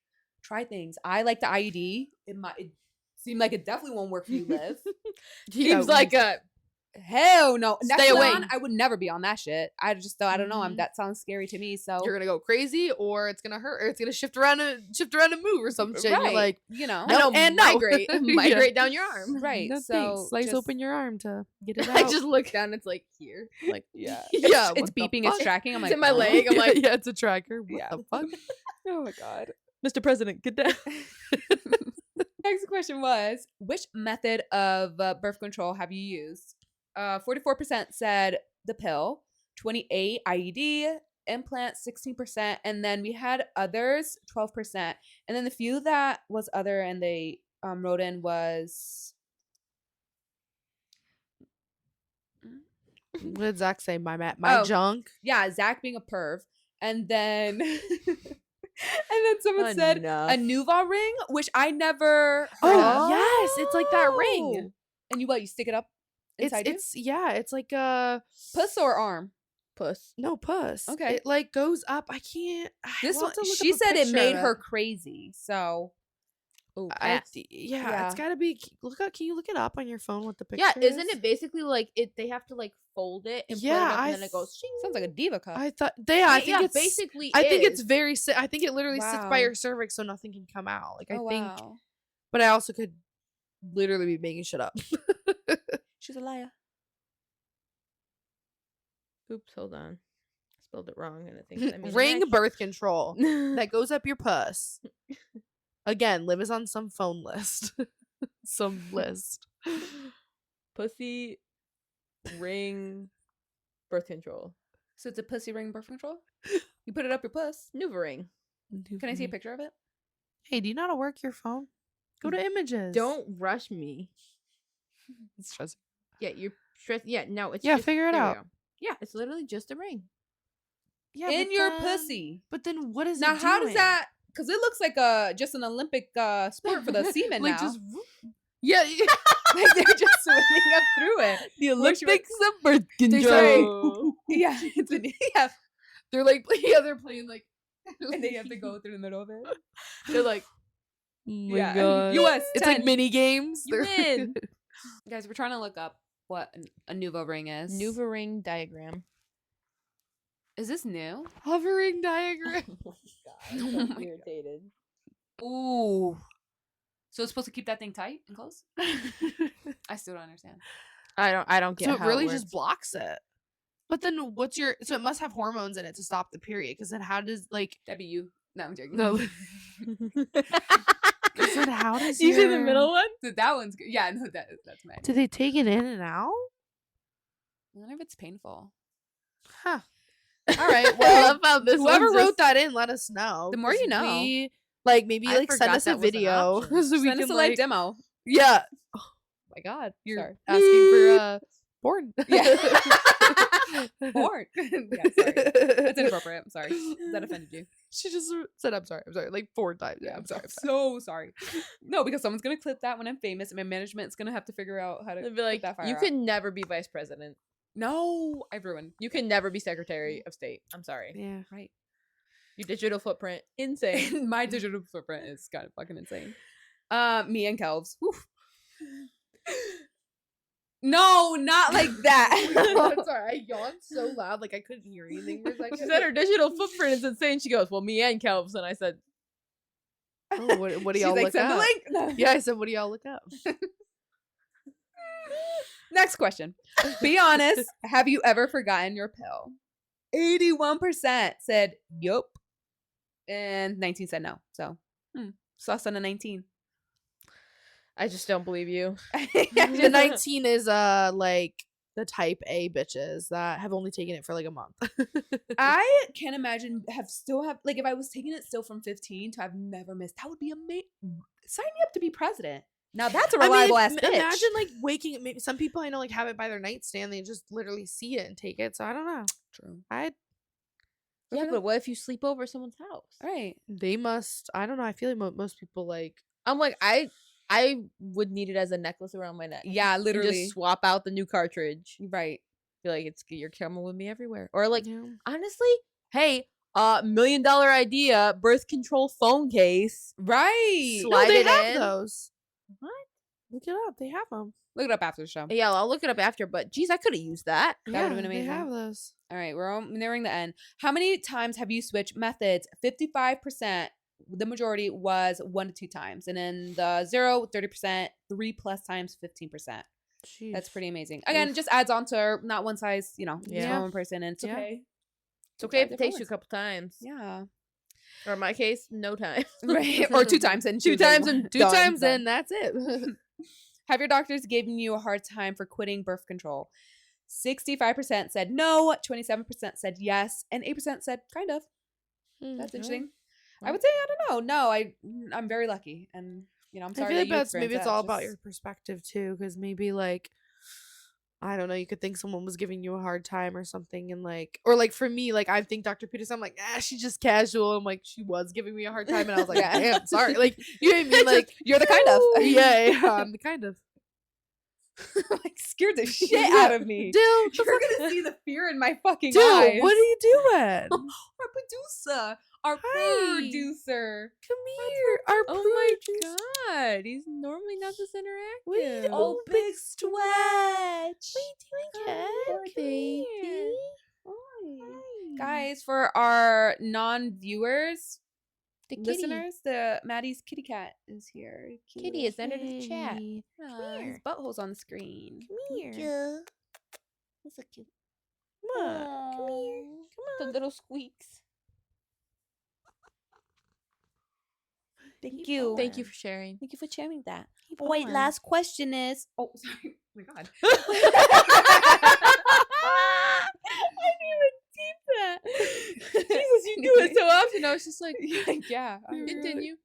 try things. I like the IED. It seemed like it definitely won't work for you, Liv. Seems like a Hell no. Stay away. I would never be on that shit. I just I don't know. Mhm. That sounds scary to me. So You're gonna go crazy, or it's gonna hurt, or it's gonna shift around and move, or some shit. right. You're like, no. I know, and no. migrate, Yeah. migrate down your arm. Right. no So thanks. Slice just- open your arm to get it out. I just look down. It's like here. Like Yeah. yeah, It's what the beeping, it's fuck? tracking. I'm like, It's in my oh. leg. I'm like, yeah, it's a tracker. What Yeah. the fuck? Oh my god. Mr. President, get down. Next question was, which method of birth control have you used? 44% said the pill, 28 IED, implant 16%, and then we had others 12%, and then the few that was other and they wrote in was What did Zach say? My Oh. junk. Zach being a perv, and then and then someone said Enough. a Nuva ring, which I never heard Oh, of. yes, it's like that ring. And you stick it up inside It's like a puss or arm? Puss. no puss. Okay. It like goes up. I can't. This we'll one, have to look she up a said it picture made of her it. crazy. So Oh, Yeah, Yeah. it's gotta be. Look up. Can you look it up on your phone? What the picture? yeah, isn't is? it basically like it? They have to like fold it and put it Yeah, up, and then I it goes. Shing. sounds like a diva cup. I thought. I think it's basically. I think it's is. very. I think it literally sits by Wow. your cervix, so nothing can come out. Like I think, wow. but I also could literally be making shit up. She's a liar. Oops, hold on. I spelled it wrong, and I think I mean Ring birth control that. that goes up your puss. Again, Liv is on some phone list. Some list. Pussy ring birth control. So it's a pussy ring birth control? You put it up your puss. Nuva-ring. Can I see a picture of it? Hey, do you know how to work your phone? Go to images. Don't rush me. It's stressing. Yeah, you're stressed. Yeah, no, it's Yeah, just, figure it there we out. go. Yeah, it's literally just a ring. Yeah, In but your then- pussy. But then what is Now, it how does doing? that? Because it looks like just an Olympic sport for the seamen like now. just yeah, Like they're just swimming up through it. the Olympics of birth control. Yeah, yeah. They're like they're playing like And they have to go through the middle of it. they're like my God. US It's 10. like mini games. You win. Guys, we're trying to look up what a nouveau ring is. Nouveau ring diagram. Is this new? Hovering diagram. Oh Oh my God. irritated. Ooh. So it's supposed to keep that thing tight and close? I still don't understand. I don't get So it how really works. just blocks it. But then so it must have hormones in it to stop the period. Because then how does That'd be you. No, I'm joking. no? So then how does You see the your- middle one? So that one's good. Yeah, no, that's mine. Do they take it in and out? I wonder if it's painful. Huh. All right. I Well, love how this whoever one's wrote just- that in, let us know. The more you 'cause know. we, like maybe I like send forgot us a that was an video option. so we Send us can a live like demo. yeah. Oh my god. You're Sorry. asking for porn. Yeah. Porn. Yeah, sorry. That's inappropriate. I'm sorry. That offended you. She just said, "I'm sorry. I'm sorry," like 4 times. Yeah, I'm sorry. I'm sorry. So sorry. No, because someone's gonna clip that when I'm famous, and my management's gonna have to figure out how to They'd be like, put that fire you out. can never be vice president. No, I've ruined. You can never be secretary of state. I'm sorry. Yeah. Right. Your digital footprint, insane. My digital footprint is kind of fucking insane. Me and Kelvs. Woof. No, not like that. I'm sorry. I yawned so loud, like I couldn't hear anything for a second. She said her digital footprint is insane. She goes, well, me and Kelvs. And I said, Oh, what do She's y'all like, look send the up? link. No. Yeah, I said, what do y'all look up? Next question. Be honest. Have you ever forgotten your pill? 81% said yup, and 19 said no. So, sus on a 19. I just don't believe you. The 19 is like the type A bitches that have only taken it for like a month. I can't imagine like if I was taking it still from 15 to I've never missed. That would be amazing. Sign me up to be president. Now that's a reliable ass bitch. Imagine like waking. Maybe some people I know like have it by their nightstand. They just literally see it and take it. So I don't know. True. Yeah, but what if you sleep over at someone's house? Right. They must. I don't know. I feel like most people like. I'm like, I would need it as a necklace around my neck. Yeah, And literally. just swap out the new cartridge. Right. Feel like you're coming with me everywhere. Or like, Yeah. honestly, hey, $1 million idea, birth control phone case. Right. Slide No, they it have in. those. What? Look it up. They have them. Look it up after the show. Yeah, I'll look it up after. But geez, I could have used that. That would've been amazing. They have those. All right, we're nearing the end. How many times have you switched methods? 55%. The majority was 1 to 2 times. And then the 30%, 3+ times, 15%. That's Jeez. pretty amazing. Again, Oof. it just adds on to not one size, it's Yeah. for one person, and it's Yeah. okay. It's okay if Try it takes different you a couple times. Yeah. Or in my case, no time. Right. Or 2 times and 2 times and Two done. times in, that's it. Have your doctors given you a hard time for quitting birth control? 65% said no, 27% said yes, and 8% said kind of. That's interesting. I would say I don't know. No, I'm very lucky, and I'm I sorry. feel that like you that's maybe experienced it's that. all about Just- your perspective too, because maybe like I don't know, you could think someone was giving you a hard time or something, and like or like for me, like I think Dr. Peterson, I'm like she's just casual. I'm like she was giving me a hard time, and I was like, Yeah. damn, sorry, like you know what I mean, like You're the kind of. yeah, I'm the kind of like scared the shit out of me. Dude, You're gonna see the fear in my fucking dude, eyes. what are you doing? Our producer, our Hi. producer. Come here, our Oh my producer. god, he's normally not this interactive. Wait, oh, big stretch. What are you doing, Hi, baby? Guys, for our non-viewers, The kitty. listeners, the Maddie's kitty cat is here. Kitty is entered in the chat. Hey, His here. butthole's on the screen. Come here. That's so cute. Come on, come here. The little squeaks. Thank Keep you. going. Thank you for sharing. Thank you for sharing that. Keep Wait, going. last question is. Oh, sorry. Oh my god. that. Jesus, you do it so often. I was just like, Yeah. continue.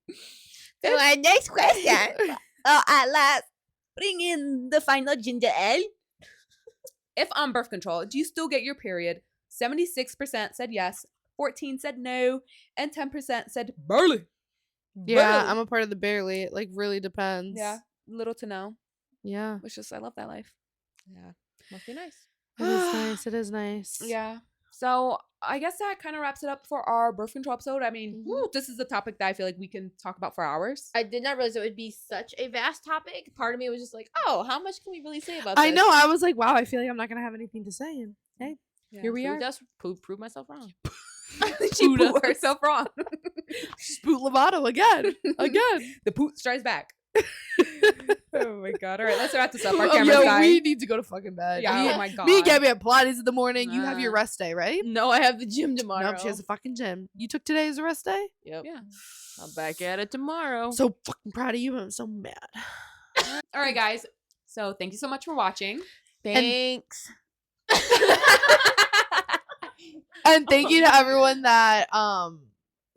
So our next question. At last, bring in the final ginger ale. If on birth control, do you still get your period? 76% said yes, 14% said no, and 10% said barely. Yeah, Barely. I'm a part of the barely. It like really depends. Yeah, little to no. Yeah. Which is, I love that life. Yeah, must be nice. It is nice. It is nice. Yeah. So I guess that kind of wraps it up for our birth control episode. I mean, Mhm. this is a topic that I feel like we can talk about for hours. I did not realize it would be such a vast topic. Part of me was just like, oh, how much can we really say about this? I know. I was like, wow, I feel like I'm not gonna have anything to say. And hey, here we are. Prove myself wrong. She put herself wrong. Spoot Lovato again. The poot strikes back. Oh my god! All right, let's wrap this up. Our Oh, camera's yo, dying. we need to go to fucking bed. Yeah, Me- oh my god. Me and Gabby have Pilates in the morning. You have your rest day, right? No, I have the gym tomorrow. Nope, she has a fucking gym. You took today as a rest day? Yep. Yeah. I'm back at it tomorrow. So fucking proud of you. I'm so mad. All right, guys. So thank you so much for watching. Thanks. And thank you to everyone that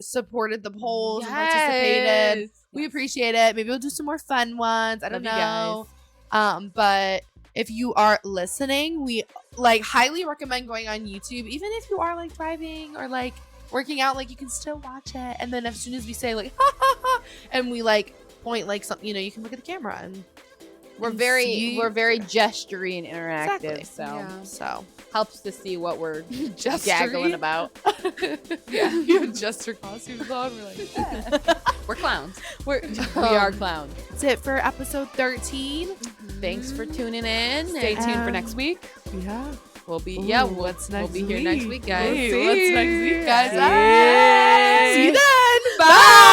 supported the polls and participated. We appreciate it. Maybe we'll do some more fun ones. I don't Love you know. But if you are listening, we like highly recommend going on YouTube. Even if you are like driving or like working out, like you can still watch it. And then as soon as we say like ha ha ha, and we like point like something, you can look at the camera and We're and very see- gestury and interactive, Exactly. so Yeah. So helps to see what we're Gestury? gaggling about. yeah, you have jester costumes on. We're like, yeah. We're clowns. We're, We are clowns. That's it for episode 13. Thanks for tuning in. Stay and tuned for Um, next week. Yeah. We'll be Ooh, we'll what's next be here next week, guys. Hey, what's next week, guys? Yay. See you then. Bye.